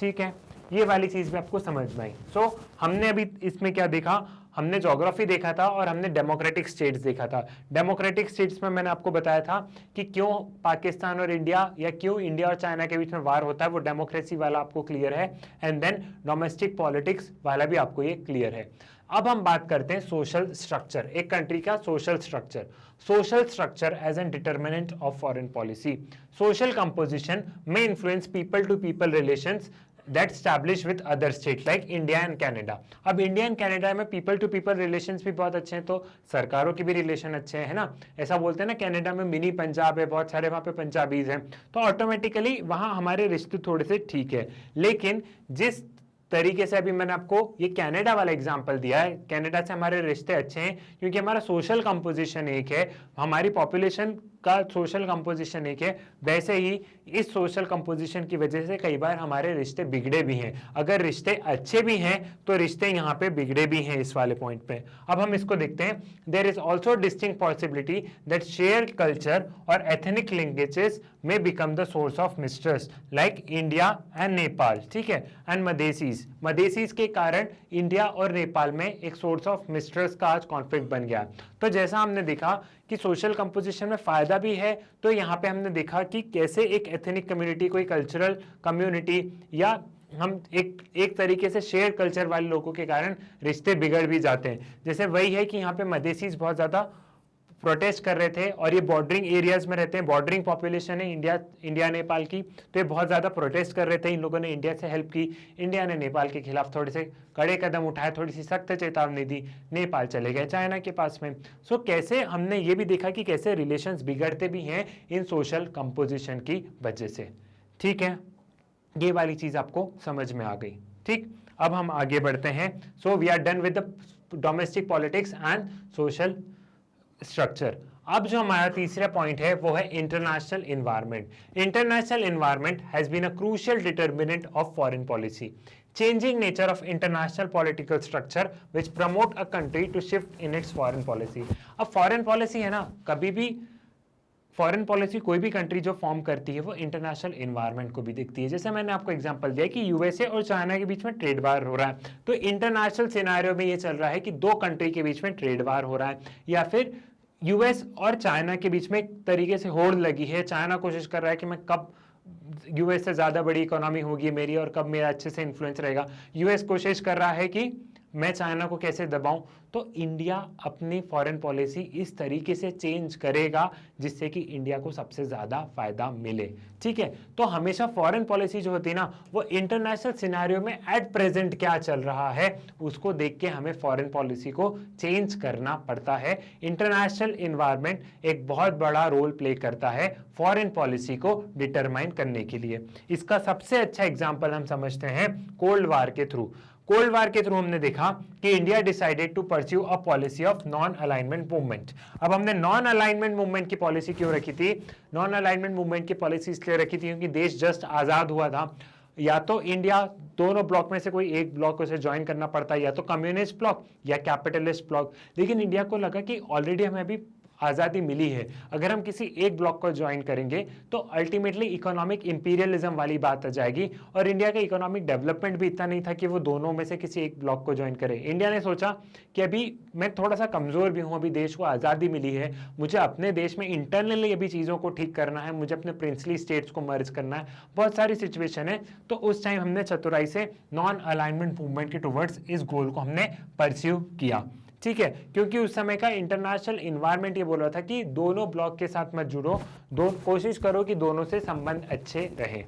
ठीक है। ये वाली चीज भी आपको समझ में आई। सो हमने अभी इसमें क्या देखा? हमने ज्योग्राफी देखा था और हमने डेमोक्रेटिक स्टेट्स देखा था। डेमोक्रेटिक स्टेट्स में मैंने आपको बताया था कि क्यों पाकिस्तान और इंडिया, या क्यों इंडिया और चाइना के बीच में वार होता है, वो डेमोक्रेसी वाला आपको क्लियर है। एंड देन डोमेस्टिक पॉलिटिक्स वाला भी आपको ये क्लियर है। अब हम बात करते हैं सोशल स्ट्रक्चर, एक कंट्री का social structure. Social structure as an determinant of foreign policy. Social composition में influence people to people relations that established with other states like India and Canada। अब इंडिया एंड कनाडा में people to people relations भी बहुत अच्छे हैं, तो सरकारों के भी रिलेशन अच्छे हैं, है ना। ऐसा बोलते हैं ना, कनाडा में मिनी पंजाब है, बहुत सारे वहां पे पंजाबीज हैं, तो ऑटोमेटिकली वहां हमारे रिश्ते थोड़े से ठीक है। लेकिन जिस तरीके से अभी मैंने आपको ये कनाडा वाला एग्जांपल दिया है, कनाडा से हमारे रिश्ते अच्छे हैं क्योंकि हमारा सोशल कंपोजिशन एक है, हमारी पॉपुलेशन का सोशल कंपोजिशन एक है। वैसे ही इस सोशल कंपोजिशन की वजह से कई बार हमारे रिश्ते बिगड़े भी हैं। अगर रिश्ते अच्छे भी हैं तो रिश्ते यहाँ पे बिगड़े भी हैं इस वाले पॉइंट पे। अब हम इसको देखते हैं। There is also distinct possibility that share culture और ethnic linkages may become the source of mistrust like India and Nepal, ठीक है, एंड मदेसीज के कारण इंडिया और नेपाल में एक सोर्स ऑफ मिस्ट्रस्ट का आज कॉन्फ्लिक्ट बन गया। तो जैसा हमने देखा कि सोशल कंपोजिशन में फायदा भी है, तो यहाँ पे हमने देखा कि कैसे एक एथनिक कम्युनिटी, कोई कल्चरल कम्युनिटी, या हम एक तरीके से शेयर कल्चर वाले लोगों के कारण रिश्ते बिगड़ भी जाते हैं। जैसे वही है कि यहाँ पे मदेसीज बहुत ज्यादा प्रोटेस्ट कर रहे थे और ये बॉर्डरिंग एरियाज में रहते हैं, बॉर्डरिंग पॉपुलेशन है इंडिया नेपाल की, तो ये बहुत ज़्यादा प्रोटेस्ट कर रहे थे। इन लोगों ने इंडिया से हेल्प की, इंडिया ने नेपाल के खिलाफ थोड़े से कड़े कदम उठाए, थोड़ी सी सख्त चेतावनी दी, नेपाल चले गए चाइना के पास में। सो कैसे हमने ये भी देखा कि कैसे रिलेशंस बिगड़ते भी हैं इन सोशल कंपोजिशन की वजह से, ठीक है। ये वाली चीज़ आपको समझ में आ गई, ठीक। अब हम आगे बढ़ते हैं। So we are done with the domestic politics and social structure. अब जो हमारा तीसरा पॉइंट है वो है international environment. International environment has been a crucial determinant of foreign policy, changing nature of international political structure which promote a country to shift in its foreign policy। अब foreign policy है ना, कभी भी foreign policy कोई भी country जो form करती है वो इंटरनेशनल एनवायरनमेंट को भी देखती है। जैसे मैंने आपको एग्जांपल दिया कि यूएसए और चाइना के बीच में ट्रेड वार हो रहा है, तो इंटरनेशनल सिनेरियो में ये चल रहा है कि दो कंट्री के बीच में ट्रेड वार हो रहा है, या फिर यूएस और चाइना के बीच में एक तरीके से होड़ लगी है। चाइना कोशिश कर रहा है कि मैं कब यूएस से ज्यादा बड़ी इकोनॉमी होगी मेरी और कब मेरा अच्छे से इन्फ्लुएंस रहेगा। यूएस कोशिश कर रहा है कि मैं चाइना को कैसे दबाऊं, तो इंडिया अपनी फॉरेन पॉलिसी इस तरीके से चेंज करेगा जिससे कि इंडिया को सबसे ज्यादा फायदा मिले। ठीक है, तो हमेशा फॉरेन पॉलिसी जो होती है ना, वो इंटरनेशनल सिनेरियो में एट प्रेजेंट क्या चल रहा है उसको देख के हमें फॉरेन पॉलिसी को चेंज करना पड़ता है। इंटरनेशनल इन्वायरमेंट एक बहुत बड़ा रोल प्ले करता है फॉरेन पॉलिसी को डिटरमाइन करने के लिए। इसका सबसे अच्छा एग्जांपल हम समझते हैं कोल्ड वार के थ्रू। कोल्ड वार के थ्रू हमने देखा कि India decided to pursue a policy of non alignment movement. अब हमने नॉन अलाइनमेंट मूवमेंट की पॉलिसी क्यों रखी थी? नॉन अलाइनमेंट मूवमेंट की पॉलिसी इसलिए रखी थी क्योंकि देश जस्ट आजाद हुआ था, या तो इंडिया दोनों ब्लॉक में से कोई एक ब्लॉक को से ज्वाइन करना पड़ता है, या तो कम्युनिस्ट ब्लॉक या कैपिटलिस्ट ब्लॉक। लेकिन इंडिया को लगा कि ऑलरेडी हमें अभी आज़ादी मिली है, अगर हम किसी एक ब्लॉक को ज्वाइन करेंगे तो अल्टीमेटली इकोनॉमिक इंपीरियलिज्म वाली बात आ जाएगी, और इंडिया का इकोनॉमिक डेवलपमेंट भी इतना नहीं था कि वो दोनों में से किसी एक ब्लॉक को ज्वाइन करे। इंडिया ने सोचा कि अभी मैं थोड़ा सा कमज़ोर भी हूँ, अभी देश को आज़ादी मिली है, मुझे अपने देश में इंटरनली अभी चीज़ों को ठीक करना है, मुझे अपने प्रिंसली स्टेट्स को मर्ज करना है, बहुत सारी सिचुएशन है। तो उस टाइम हमने चतुराई से नॉन अलाइनमेंट मूवमेंट के टुवर्ड्स इस गोल को हमने परस्यू किया। ठीक है, क्योंकि उस समय का इंटरनेशनल इन्वायरमेंट ये बोल रहा था कि दोनों ब्लॉक के साथ मत जुड़ो, कोशिश करो कि दोनों से संबंध अच्छे रहे।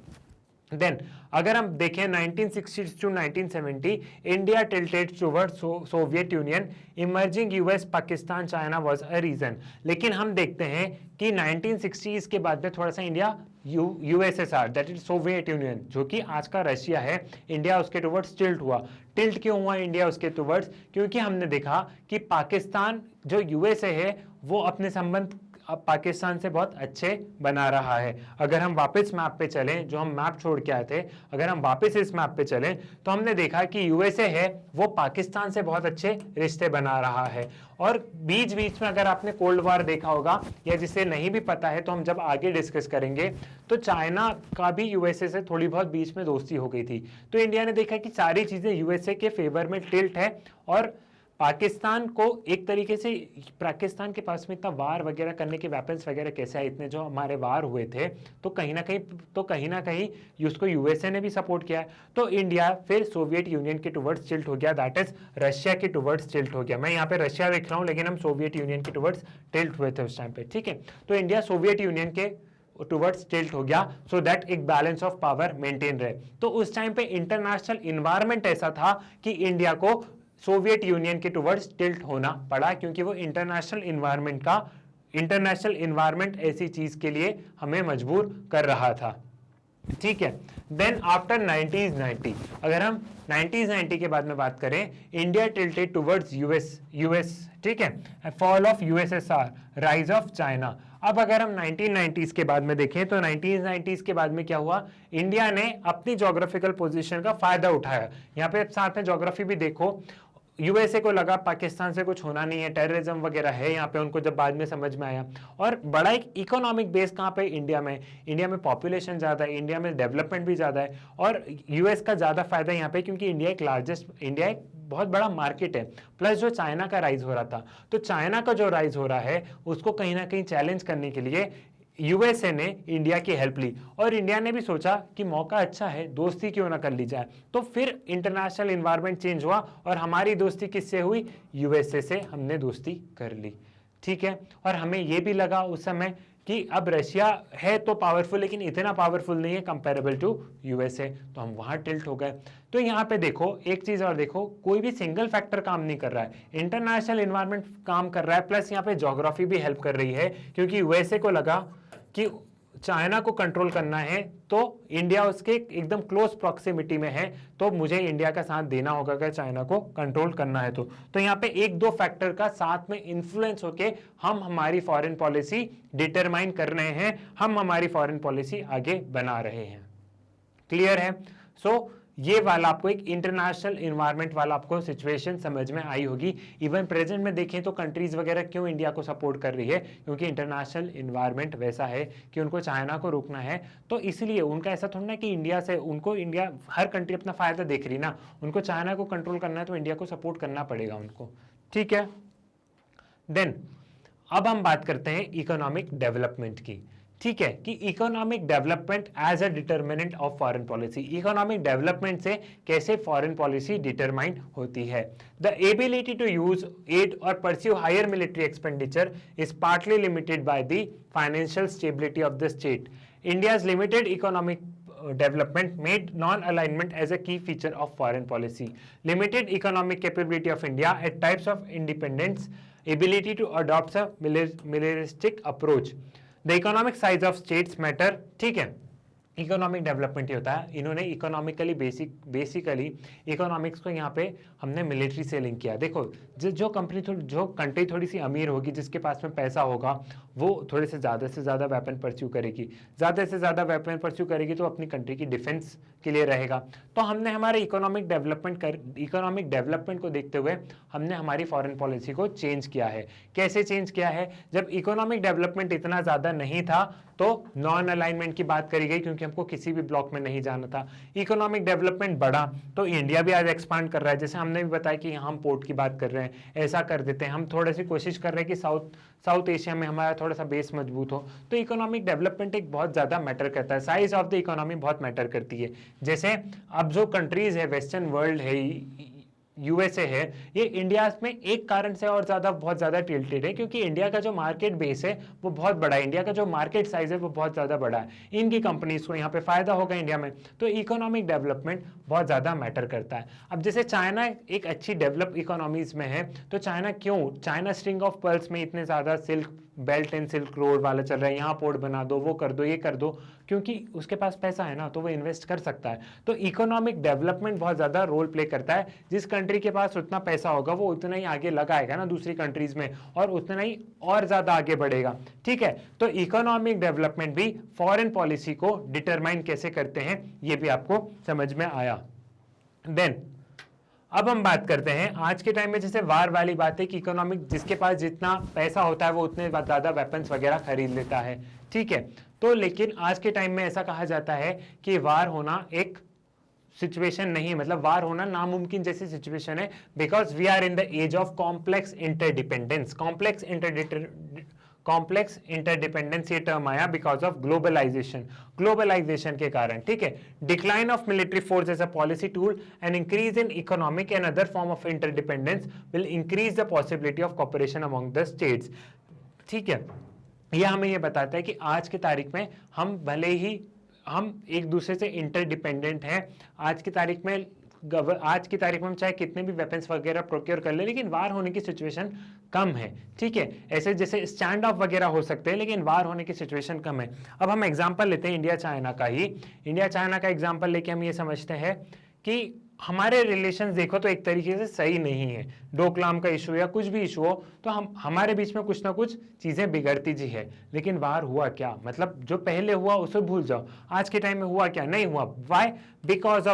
देन अगर हम देखें 1960 to 1970 India tilted towards Soviet Union, emerging US, Pakistan, China was a region. लेकिन हम देखते हैं कि 1960s के बाद में थोड़ा सा India USSR that is Soviet union जो कि आज का रशिया है, इंडिया उसके टुवर्ड्स टिल्ट हुआ। टिल्ट क्यों हुआ इंडिया उसके टुवर्ड्स? क्योंकि हमने देखा कि पाकिस्तान जो यूएसए है वो अपने संबंध अब पाकिस्तान से बहुत अच्छे बना रहा है। अगर हम वापस मैप पे चलें, जो हम मैप छोड़ के आए थे, अगर हम वापस इस मैप पे चलें तो हमने देखा कि यूएसए है वो पाकिस्तान से बहुत अच्छे रिश्ते बना रहा है। और बीच बीच में अगर आपने कोल्ड वार देखा होगा, या जिसे नहीं भी पता है तो हम जब आगे डिस्कस करेंगे, तो चाइना का भी यूएसए से थोड़ी बहुत बीच में दोस्ती हो गई थी। तो इंडिया ने देखा कि सारी चीजें यूएसए के फेवर में टिल्ट है, और पाकिस्तान को एक तरीके से, पाकिस्तान के पास में इतना वार वगैरह करने के वेपन्स वगैरह कैसे आए, इतने जो हमारे वार हुए थे, तो कहीं ना कहीं उसको यूएसए ने भी सपोर्ट किया है। तो इंडिया फिर सोवियत यूनियन के टुवर्ड्स टिल्ट हो गया, दैट इज रशिया के टुवर्ड्स टिल्ट हो गया। मैं यहाँ पे रशिया देख रहा हूँ, लेकिन हम सोवियत यूनियन के टुवर्ड्स टिल्ट हुए थे उस टाइम पे। ठीक है, तो इंडिया सोवियत यूनियन के टुवर्ड्स टिल्ट हो गया, सो दैट एक बैलेंस ऑफ पावर मेंटेन रहे। तो उस टाइम पे इंटरनेशनल इन्वायरमेंट ऐसा था कि इंडिया को सोवियत यूनियन के टुवर्ड्स टिल्ट होना पड़ा, क्योंकि वो इंटरनेशनल इन्वायरमेंट ऐसी चीज के लिए हमें मजबूर कर रहा था। ठीक है, देन आफ्टर 1990, अगर हम 1990 के बाद में बात करें, इंडिया टिल्टेड टुवर्ड्स यूएस। ठीक है, fall of USSR, rise of China. अब अगर हम 1990s के बाद में देखें तो 1990s के बाद में क्या हुआ, इंडिया ने अपनी ज्योग्राफिकल पोजीशन का फायदा उठाया। यहाँ पे साथ में ज्योग्राफी भी देखो, यूएसए को लगा पाकिस्तान से कुछ होना नहीं है, टेररिज्म वगैरह है यहाँ पे, उनको जब बाद में समझ में आया। और बड़ा एक इकोनॉमिक बेस कहाँ पे, इंडिया में पॉपुलेशन ज़्यादा है, इंडिया में डेवलपमेंट भी ज़्यादा है, और यूएस का ज़्यादा फायदा यहाँ पे, क्योंकि इंडिया एक बहुत बड़ा मार्केट है। प्लस जो चाइना का राइज हो रहा था, तो चाइना का जो राइज हो रहा है उसको कहीं ना कहीं चैलेंज करने के लिए यूएसए ने इंडिया की हेल्प ली, और इंडिया ने भी सोचा कि मौका अच्छा है, दोस्ती क्यों ना कर ली जाए। तो फिर इंटरनेशनल इन्वायरमेंट चेंज हुआ, और हमारी दोस्ती किससे हुई, यूएसए से हमने दोस्ती कर ली। ठीक है, और हमें यह भी लगा उस समय कि अब रशिया है तो पावरफुल, लेकिन इतना पावरफुल नहीं है कंपेरेबल टू यूएसए, तो हम वहां टिल्ट हो गए। तो यहाँ पे देखो एक चीज और देखो, कोई भी सिंगल फैक्टर काम नहीं कर रहा है, इंटरनेशनल इन्वायरमेंट काम कर रहा है, प्लस यहाँ पे ज्योग्राफी भी हेल्प कर रही है, क्योंकि यूएसए को लगा कि चाइना को कंट्रोल करना है तो इंडिया उसके एकदम क्लोज प्रॉक्सिमिटी में है, तो मुझे इंडिया का साथ देना होगा अगर चाइना को कंट्रोल करना है। तो यहाँ पे एक दो फैक्टर का साथ में इन्फ्लुएंस होके हम हमारी फॉरेन पॉलिसी डिटरमाइन कर रहे हैं, हम हमारी फॉरेन पॉलिसी आगे बना रहे हैं। क्लियर है? सो ये वाला आपको एक इंटरनेशनल इन्वायरमेंट वाला आपको सिचुएशन समझ में आई होगी। इवन प्रेजेंट में देखें तो कंट्रीज वगैरह क्यों इंडिया को सपोर्ट कर रही है, क्योंकि इंटरनेशनल इन्वायरमेंट वैसा है कि उनको चाइना को रोकना है। तो इसलिए उनका ऐसा थोड़ा ना कि इंडिया से उनको, इंडिया हर कंट्री अपना फायदा देख रही ना, उनको चाइना को कंट्रोल करना है तो इंडिया को सपोर्ट करना पड़ेगा उनको। ठीक है, देन अब हम बात करते हैं इकोनॉमिक डेवलपमेंट की। ठीक है, कि economic development as a determinant of foreign policy, economic development से कैसे फॉरेन पॉलिसी डिटरमाइन होती है। The ability to use and और pursue higher military expenditure is partly limited by the financial stability of the state. India's limited economic development made non-alignment as a key feature of foreign policy. Limited economic capability of India at types of independence, ability to adopt a militaristic approach. The economic size of states matter. ठीक है, economic development ही होता है। इन्होंने economically basically economics को यहाँ पे हमने military से लिंक किया। देखो जो कंट्री थोड़ी सी अमीर होगी, जिसके पास में पैसा होगा, वो थोड़े से ज़्यादा वेपन परस्यू करेगी, ज़्यादा से ज़्यादा वेपन परस्यू करेगी तो अपनी कंट्री की डिफेंस के लिए रहेगा। तो हमने हमारे इकोनॉमिक डेवलपमेंट को देखते हुए हमने हमारी फॉरेन पॉलिसी को चेंज किया है। कैसे चेंज किया है? जब इकोनॉमिक डेवलपमेंट इतना ज़्यादा नहीं था तो नॉन अलाइनमेंट की बात करी गई, क्योंकि हमको किसी भी ब्लॉक में नहीं जाना था। इकोनॉमिक डेवलपमेंट बढ़ा तो इंडिया भी आज एक्सपांड कर रहा है, जैसे हमने भी बताया कि हम पोर्ट की बात कर रहे हैं, ऐसा कर देते हैं। हम थोड़ी सी कोशिश कर रहे हैं कि साउथ एशिया में हमारा थोड़ा सा बेस मजबूत हो। तो इकोनॉमिक डेवलपमेंट एक बहुत ज़्यादा मैटर करता है, साइज ऑफ द इकोनॉमी बहुत मैटर करती है। जैसे अब जो कंट्रीज है, वेस्टर्न वर्ल्ड है, यूएसए है, ये इंडिया में एक कारण से और बहुत ज्यादा टिल्टेड है, क्योंकि इंडिया का जो मार्केट बेस है वो बहुत बड़ा है, इंडिया का जो मार्केट साइज है वो बहुत ज्यादा बड़ा है। इनकी कंपनीज को यहाँ पे फायदा होगा इंडिया में, तो इकोनॉमिक डेवलपमेंट बहुत ज्यादा मैटर करता है। अब जैसे चाइना एक अच्छी डेवलप इकोनॉमीज में है, तो चाइना स्ट्रिंग ऑफ पर्ल्स में इतने ज्यादा silk belt and silk road वाला चल रहा है, यहाँ पोर्ट बना दो, वो कर दो, ये कर दो, क्योंकि उसके पास पैसा है ना, तो वो इन्वेस्ट कर सकता है। तो इकोनॉमिक डेवलपमेंट बहुत ज्यादा रोल प्ले करता है। जिस कंट्री के पास उतना पैसा होगा वो उतना ही आगे लगाएगा ना दूसरी कंट्रीज में, और उतना ही और ज्यादा आगे बढ़ेगा। ठीक है, तो इकोनॉमिक डेवलपमेंट भी फॉरेन पॉलिसी को डिटरमाइन कैसे करते हैं ये भी आपको समझ में आया। देन अब हम बात करते हैं आज के टाइम में, जैसे वार वाली बात है कि इकोनॉमिक, जिसके पास जितना पैसा होता है वो उतने ज्यादा वेपन्स वगैरह खरीद लेता है। ठीक है, तो लेकिन आज के टाइम में ऐसा कहा जाता है कि वार होना एक सिचुएशन नहीं, मतलब वार होना नामुमकिन जैसी सिचुएशन है, because we are in the age of complex interdependence. Complex interdependence ये टर्म आया बिकॉज ऑफ ग्लोबलाइजेशन के कारण। ठीक है, decline of military force as a policy tool and increase in economic and other form of interdependence will increase the possibility of cooperation among the states. ठीक है, यह हमें यह बताता है कि आज की तारीख में हम भले ही हम एक दूसरे से इंटरडिपेंडेंट हैं, आज की तारीख में हम चाहे कितने भी वेपन्स वगैरह प्रोक्योर कर ले, लेकिन वार होने की सिचुएशन कम है। ठीक है, ऐसे जैसे स्टैंड ऑफ वगैरह हो सकते हैं, लेकिन वार होने की सिचुएशन कम है। अब हम एग्जांपल लेते हैं इंडिया चाइना का ही। इंडिया चाइना का एग्जांपल लेके हम ये समझते हैं कि हमारे रिलेशन देखो तो एक तरीके से सही नहीं है। डोकलाम का इशू या कुछ भी इशू हो तो हमारे बीच में कुछ ना कुछ चीजें बिगड़ती जी है, लेकिन वार हुआ क्या? मतलब जो पहले हुआ उसे भूल जाओ, आज के टाइम में हुआ क्या? नहीं हुआ। वाई? बिकॉज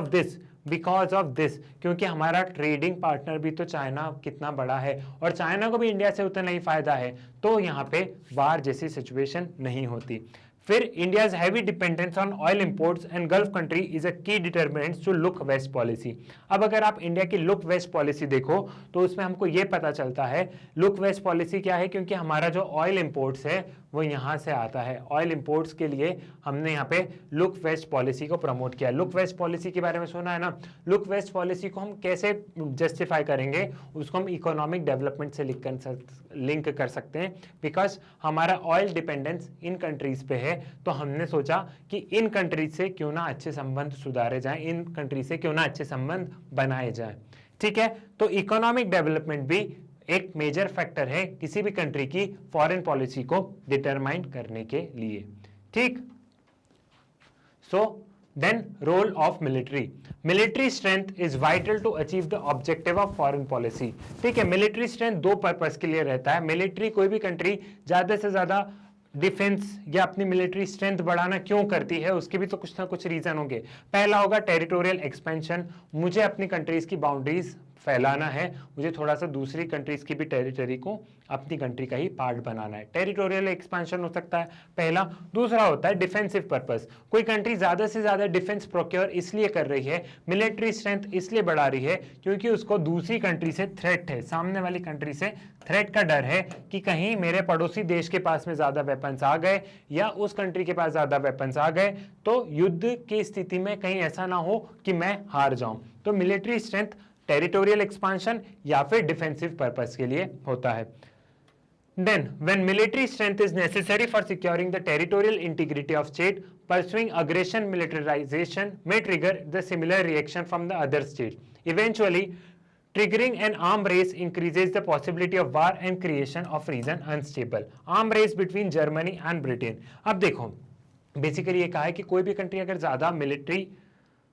ऑफ दिस, क्योंकि हमारा ट्रेडिंग पार्टनर भी तो चाइना कितना बड़ा है, और चाइना को भी इंडिया से उतना ही फायदा है, तो यहाँ पे वार जैसी सिचुएशन नहीं होती। फिर India's heavy dependence on oil imports and Gulf country is a key determinant to look west policy. अब अगर आप इंडिया की लुक वेस्ट पॉलिसी देखो तो उसमें हमको ये पता चलता है लुक वेस्ट पॉलिसी क्या है, क्योंकि हमारा जो ऑयल इंपोर्ट्स है वो यहाँ से आता है। ऑयल इंपोर्ट्स के लिए हमने यहाँ पे लुक वेस्ट पॉलिसी को प्रमोट किया। लुक वेस्ट पॉलिसी के बारे में सुना है ना? लुक वेस्ट पॉलिसी को हम कैसे जस्टिफाई करेंगे? उसको हम इकोनॉमिक डेवलपमेंट से लिंक कर सकते हैं, बिकॉज हमारा ऑयल डिपेंडेंस इन कंट्रीज पे है, तो हमने सोचा कि इन कंट्रीज से क्यों ना अच्छे संबंध सुधारे जाएं, इन कंट्रीज से क्यों ना अच्छे संबंध बनाए जाएं। ठीक है, तो इकोनॉमिक डेवलपमेंट भी एक मेजर फैक्टर है किसी भी कंट्री की फॉरेन पॉलिसी को डिटरमाइन करने के लिए। ठीक, so then role of military strength is vital to achieve the objective of foreign policy. ठीक है, मिलिट्री स्ट्रेंथ दो पर्पस के लिए रहता है। मिलिट्री, कोई भी कंट्री ज्यादा से ज्यादा डिफेंस या अपनी मिलिट्री स्ट्रेंथ बढ़ाना क्यों करती है, उसके भी तो कुछ ना कुछ रीजन होंगे। पहला होगा टेरिटोरियल एक्सपेंशन, मुझे अपनी कंट्रीज की बाउंड्रीज फैलाना है, मुझे थोड़ा सा दूसरी कंट्रीज की भी टेरिटरी को अपनी कंट्री का ही पार्ट बनाना है। टेरिटोरियल एक्सपेंशन हो सकता है पहला। दूसरा होता है डिफेंसिव पर्पस। कोई कंट्री ज्यादा से ज्यादा डिफेंस प्रोक्योर इसलिए कर रही है, मिलिट्री स्ट्रेंथ इसलिए बढ़ा रही है क्योंकि उसको दूसरी कंट्री से थ्रेट है, सामने वाली कंट्री से थ्रेट का डर है कि कहीं मेरे पड़ोसी देश के पास में ज्यादा वेपन्स आ गए या उस कंट्री के पास ज्यादा वेपन्स आ गए तो युद्ध की स्थिति में कहीं ऐसा ना हो कि मैं हार जाऊं। तो मिलिट्री स्ट्रेंथ टेरिटोरियल एक्सपांशन या फिर डिफेंसिव पर्पस के लिए होता है। Then, when military strength is necessary for securing the territorial integrity of state, pursuing aggression militarization may trigger the similar reaction from the other state. Eventually, triggering an arm race increases the possibility of war and creation of region unstable. Arm race between Germany and Britain. अब देखो, basically ये कहा है कि कोई भी country अगर ज़्यादा मिलिट्री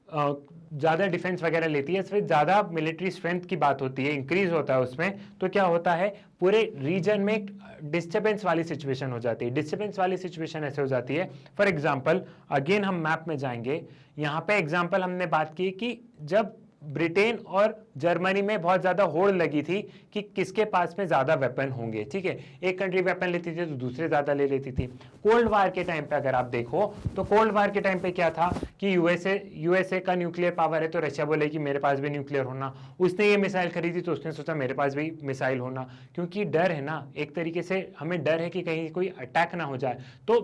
ज़्यादा डिफेंस वगैरह लेती है, फिर ज़्यादा मिलिट्री स्ट्रेंथ की बात होती है, इंक्रीज होता है उसमें, तो क्या होता है पूरे रीजन में एक डिस्टर्बेंस वाली सिचुएशन हो जाती है। डिस्टर्बेंस वाली सिचुएशन ऐसे हो जाती है, फॉर एग्जांपल अगेन हम मैप में जाएंगे, यहाँ पे एग्जांपल हमने बात की कि जब ब्रिटेन और जर्मनी में बहुत ज्यादा होड़ लगी थी कि किसके पास में ज्यादा वेपन होंगे, ठीक है, एक कंट्री वेपन लेती थी तो दूसरे ज्यादा ले लेती थी। कोल्ड वार के टाइम पे अगर आप देखो तो कोल्ड वार के टाइम पे क्या था कि यूएसए का न्यूक्लियर पावर है तो रशिया बोले कि मेरे पास भी न्यूक्लियर होना, उसने ये मिसाइल खरीदी तो उसने सोचा मेरे पास भी मिसाइल होना, क्योंकि डर है ना, एक तरीके से हमें डर है कि कहीं कोई अटैक ना हो जाए। तो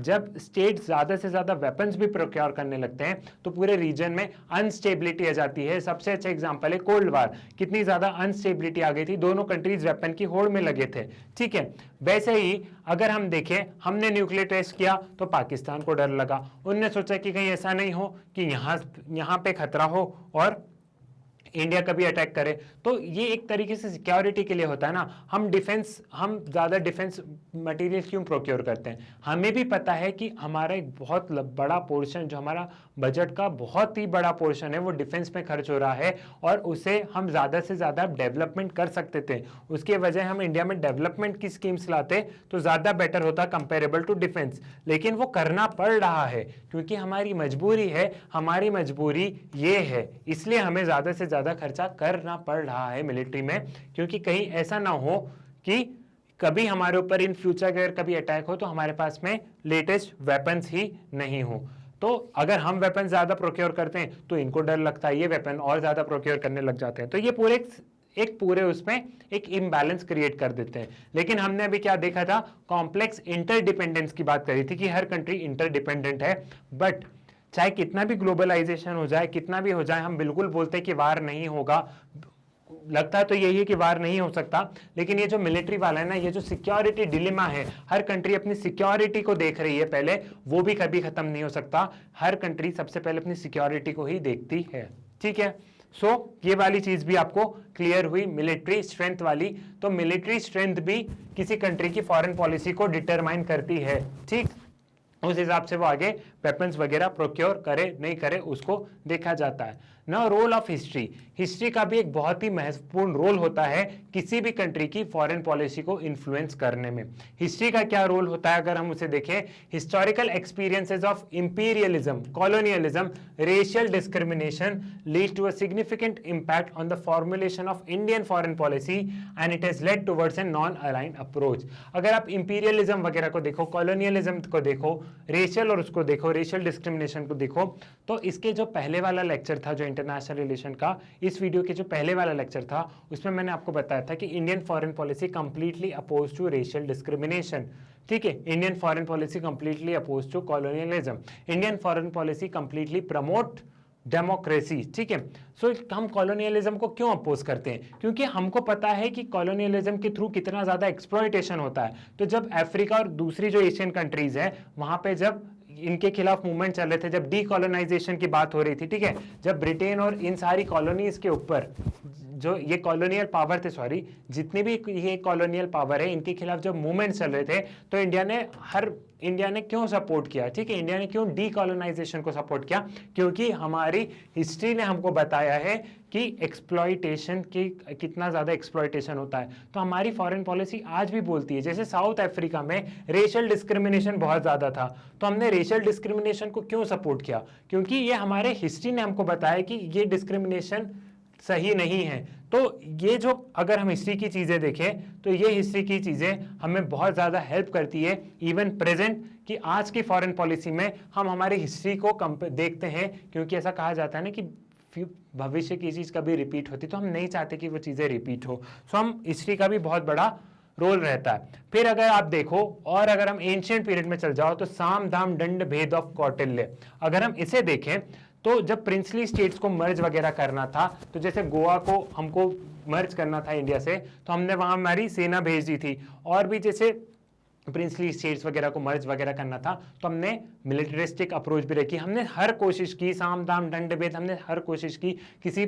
जब स्टेट ज्यादा से ज्यादा वेपन्स भी प्रोक्योर करने लगते हैं तो पूरे रीजन में अनस्टेबिलिटी आ जाती है। सबसे अच्छा एग्जांपल है कोल्ड वार, कितनी ज्यादा अनस्टेबिलिटी आ गई थी, दोनों कंट्रीज वेपन की होड़ में लगे थे, ठीक है। वैसे ही अगर हम देखें, हमने न्यूक्लियर टेस्ट किया तो पाकिस्तान को डर लगा, उनने सोचा कि कहीं ऐसा नहीं हो कि यहां पे खतरा हो और इंडिया कभी अटैक करे। तो ये एक तरीके से सिक्योरिटी के लिए होता है ना। हम ज्यादा डिफेंस मटेरियल क्यों प्रोक्योर करते हैं, हमें भी पता है कि हमारा एक बहुत बड़ा पोर्शन, जो हमारा बजट का बहुत ही बड़ा पोर्शन है वो डिफेंस में खर्च हो रहा है और उसे हम ज्यादा से ज्यादा डेवलपमेंट कर सकते थे। उसके वजह हम इंडिया में डेवलपमेंट की स्कीम्स लाते तो ज्यादा बेटर होता कंपेरेबल टू डिफेंस, लेकिन वो करना पड़ रहा है क्योंकि हमारी मजबूरी है। हमारी मजबूरी ये है, इसलिए हमें ज्यादा से ज्यादा खर्चा करना पड़ रहा है मिलिट्री में, क्योंकि कहीं ऐसा ना हो कि कभी हमारे ऊपर इन फ्यूचर अगर कभी अटैक हो तो हमारे पास में लेटेस्ट वेपन्स ही नहीं हो। तो अगर हम वेपन ज्यादा प्रोक्योर करते हैं तो इनको डर लगता है, ये वेपन और ज्यादा प्रोक्योर करने लग जाते हैं, तो ये पूरे उसमें एक इम्बैलेंस क्रिएट कर देते हैं। लेकिन हमने अभी क्या देखा था, कॉम्प्लेक्स इंटरडिपेंडेंस की बात करी थी कि हर कंट्री इंटरडिपेंडेंट है, बट चाहे कितना भी ग्लोबलाइजेशन हो जाए, कितना भी हो जाए, हम बिल्कुल बोलते हैं कि वार नहीं होगा, लगता तो यही है कि वार नहीं हो सकता, लेकिन ये जो मिलिट्री वाला है ना, ये जो सिक्योरिटी डिलेमा है, हर कंट्री अपनी सिक्योरिटी को देख रही है पहले, वो भी कभी खत्म नहीं हो सकता। हर कंट्री सबसे पहले अपनी सिक्योरिटी को ही देखती है, ठीक है। ये वाली चीज भी आपको क्लियर हुई, मिलिट्री स्ट्रेंथ वाली। तो मिलिट्री स्ट्रेंथ भी किसी कंट्री की फॉरेन पॉलिसी को डिटरमाइन करती है, ठीक, उस हिसाब से वो आगे वेपन्स वगैरह प्रोक्योर करे नहीं करे उसको देखा जाता है। Now role of history, history का भी एक बहुत ही महत्वपूर्ण रोल होता है किसी भी कंट्री की फॉरेन पॉलिसी को इन्फ्लुएंस करने में। हिस्ट्री का क्या रोल होता है अगर हम उसे देखें, historical experiences of imperialism, colonialism, racial discrimination lead to a significant impact on the formulation of Indian foreign policy and it has led towards a non aligned approach. अगर आप इंपीरियलिज्म वगैरह को देखो, कॉलोनियलिज्म को देखो, रेशियल और उसको देखो, रेशियल डिस्क्रिमिनेशन को देखो, तो इसके जो पहले वाला लेक्चर था जो इंटरनेशनल रिलेशन का, इस वीडियो के जो पहले वाला लेक्चर था उसमें मैंने आपको बताया था कि Indian foreign policy completely oppose to racial discrimination, ठीक है। Indian foreign policy completely oppose to colonialism, Indian foreign policy completely promote democracy, ठीक है। हम कॉलोनियलिज्म को क्यों अपोज करते हैं, क्योंकि हमको पता है कि कॉलोनियलिज्म के थ्रू कितना ज्यादा एक्सप्लॉयटेशन होता है। तो जब अफ्रीका और दूसरी जो एशियन कंट्रीज है वहां पे जब इनके खिलाफ मूवमेंट चल रहे थे, जब डीकॉलोनाइजेशन की बात हो रही थी, ठीक है, जब ब्रिटेन और इन सारी कॉलोनीज के ऊपर जो ये कॉलोनियल पावर थे, सॉरी, जितनी भी ये कॉलोनियल पावर है इनके खिलाफ जब मूवमेंट चल रहे थे तो इंडिया ने क्यों सपोर्ट किया, ठीक है, इंडिया ने क्यों डीकॉलोनाइजेशन को सपोर्ट किया, क्योंकि हमारी हिस्ट्री ने हमको बताया है कि एक्सप्लॉयटेशन की कितना ज्यादा एक्सप्लॉयटेशन होता है। तो हमारी फॉरेन पॉलिसी आज भी बोलती है, जैसे साउथ अफ्रीका में रेशियल डिस्क्रिमिनेशन बहुत ज्यादा था, तो हमने रेशियल डिस्क्रिमिनेशन को क्यों सपोर्ट किया, क्योंकि ये हमारे हिस्ट्री ने हमको बताया कि ये डिस्क्रिमिनेशन सही नहीं है। तो ये जो अगर हम हिस्ट्री की चीजें देखें तो ये हिस्ट्री की चीजें हमें बहुत ज्यादा हेल्प करती है इवन प्रेजेंट, कि आज की फॉरेन पॉलिसी में हम हमारी हिस्ट्री को देखते हैं, क्योंकि ऐसा कहा जाता है ना कि भविष्य की चीज कभी रिपीट होती, तो हम नहीं चाहते कि वो चीजें रिपीट हो। सो हम हिस्ट्री का भी बहुत बड़ा रोल रहता है। फिर अगर आप देखो और अगर हम एंशिएंट पीरियड में चल जाओ तो साम दाम दंड भेद ऑफ कौटिल्य, अगर हम इसे देखें तो जब प्रिंसली स्टेट्स को मर्ज वगैरह करना था, तो जैसे गोवा को हमको मर्ज करना था इंडिया से, तो हमने वहां हमारी सेना भेज दी थी, और भी जैसे प्रिंसली स्टेट्स वगैरह को मर्ज वगैरह करना था तो हमने मिलिटरिस्टिक अप्रोच भी रखी, हमने हर कोशिश की, साम दाम दंड भेद, हमने हर कोशिश की। किसी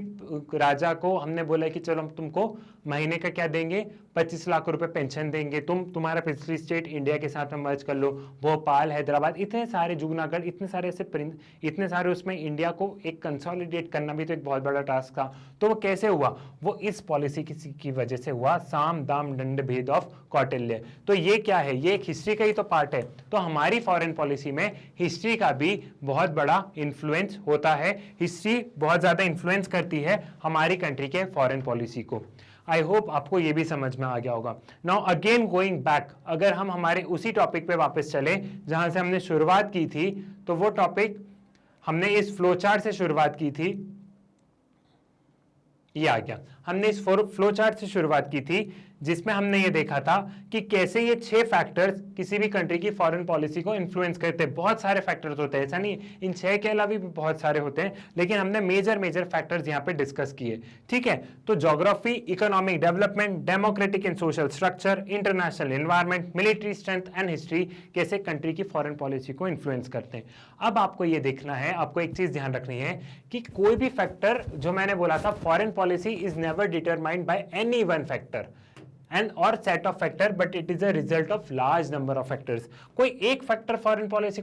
राजा को हमने बोला कि चलो हम तुमको महीने का क्या देंगे, 25 लाख रुपए पेंशन देंगे, तुम्हारा प्रिंसली स्टेट इंडिया के साथ में मर्ज कर लो। भोपाल, हैदराबाद, इतने सारे, जूनागढ़, इतने सारे ऐसे इतने सारे, उसमें इंडिया को एक कंसोलिडेट करना भी तो एक बहुत बड़ा टास्क था। तो वो कैसे हुआ, वो इस पॉलिसी की वजह से हुआ, साम दाम दंड भेद ऑफ कौटिल्य। तो ये क्या है, ये एक हिस्ट्री का ही तो पार्ट है। तो हमारी फॉरेन पॉलिसी में हिस्ट्री का भी बहुत बड़ा इन्फ्लुएंस होता है, हिस्ट्री बहुत ज्यादा इन्फ्लुएंस करती है हमारी कंट्री के फॉरेन पॉलिसी को। आई होप आपको ये भी समझ में आ गया होगा। नाउ अगेन गोइंग बैक, अगर हम हमारे उसी टॉपिक पे वापस चले जहां से हमने शुरुआत की थी, तो वो टॉपिक हमने इस फ्लो चार्ट से शुरुआत की थी, ये आ गया। हमने इस फ्लो चार्ट से शुरुआत की थी जिसमें हमने ये देखा था कि कैसे ये 6 फैक्टर्स किसी भी कंट्री की फॉरेन पॉलिसी को इन्फ्लुएंस करते हैं। बहुत सारे फैक्टर्स होते हैं, ऐसा नहीं, इन 6 के अलावा भी बहुत सारे होते हैं, लेकिन हमने मेजर फैक्टर्स यहाँ पे डिस्कस किए। ठीक है, तो geography, economic development, democratic and social structure, international environment, military strength and history कैसे कंट्री की फॉरेन पॉलिसी को इन्फ्लुएंस करते हैं। अब आपको ये देखना है, आपको एक चीज ध्यान रखनी है कि कोई भी फैक्टर, जो मैंने बोला था, foreign policy is never determined by any one factor and or set of factor, but it is a result of large number of factors। कोई एक फैक्टर फॉरेन पॉलिसी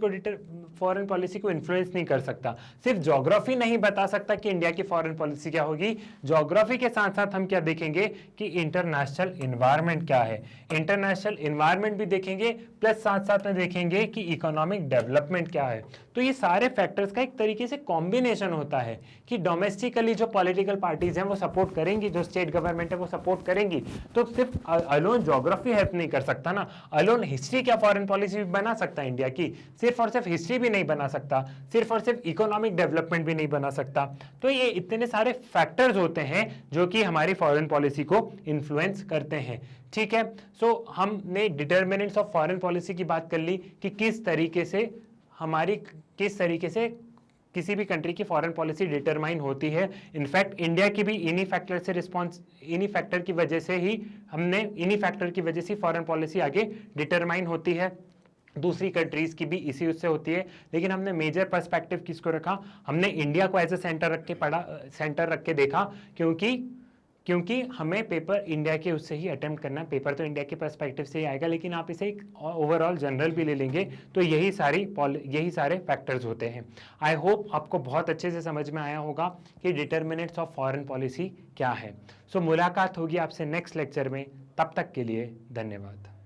को इन्फ्लुएंस नहीं कर सकता। सिर्फ ज्योग्राफी नहीं बता सकता कि इंडिया की फॉरेन पॉलिसी क्या होगी। ज्योग्राफी के साथ साथ हम क्या देखेंगे कि इंटरनेशनल एनवायरनमेंट क्या है, इंटरनेशनल एनवायरनमेंट भी देखेंगे, प्लस साथ साथ में देखेंगे कि इकोनॉमिक डेवलपमेंट क्या है। तो ये सारे फैक्टर्स का एक तरीके से कॉम्बिनेशन होता है कि डोमेस्टिकली जो पॉलिटिकल पार्टीज हैं वो सपोर्ट करेंगी, जो स्टेट गवर्नमेंट है वो सपोर्ट करेंगी। तो सिर्फ अलोन ज्योग्राफी हेल्प नहीं कर सकता ना, अलोन हिस्ट्री क्या फॉरेन पॉलिसी बना सकता है इंडिया की, सिर्फ और सिर्फ हिस्ट्री भी नहीं बना सकता, सिर्फ और सिर्फ इकोनॉमिक डेवलपमेंट भी नहीं बना सकता। तो ये इतने सारे फैक्टर्स होते हैं जो कि हमारी फॉरेन पॉलिसी को इन्फ्लुएंस करते हैं। ठीक है, सो हमने डिटर्मिनेंट्स ऑफ फॉरेन पॉलिसी की बात कर ली कि किस तरीके से किसी भी कंट्री की फॉरेन पॉलिसी डिटरमाइन होती है। इनफैक्ट इंडिया की भी इन्हीं फैक्टर की वजह से फॉरेन पॉलिसी आगे डिटरमाइन होती है। दूसरी कंट्रीज की भी इसी उससे होती है, लेकिन हमने मेजर पर्सपेक्टिव किसको रखा, हमने इंडिया को एज ए सेंटर रख के देखा, क्योंकि हमें पेपर इंडिया के उससे ही अटेम्प्ट करना है। पेपर तो इंडिया के पर्सपेक्टिव से ही आएगा, लेकिन आप इसे एक ओवरऑल जनरल भी ले लेंगे तो यही सारे फैक्टर्स होते हैं। आई होप आपको बहुत अच्छे से समझ में आया होगा कि डिटर्मिनेंट्स ऑफ फॉरेन पॉलिसी क्या है। सो मुलाकात होगी आपसे नेक्स्ट लेक्चर में, तब तक के लिए धन्यवाद।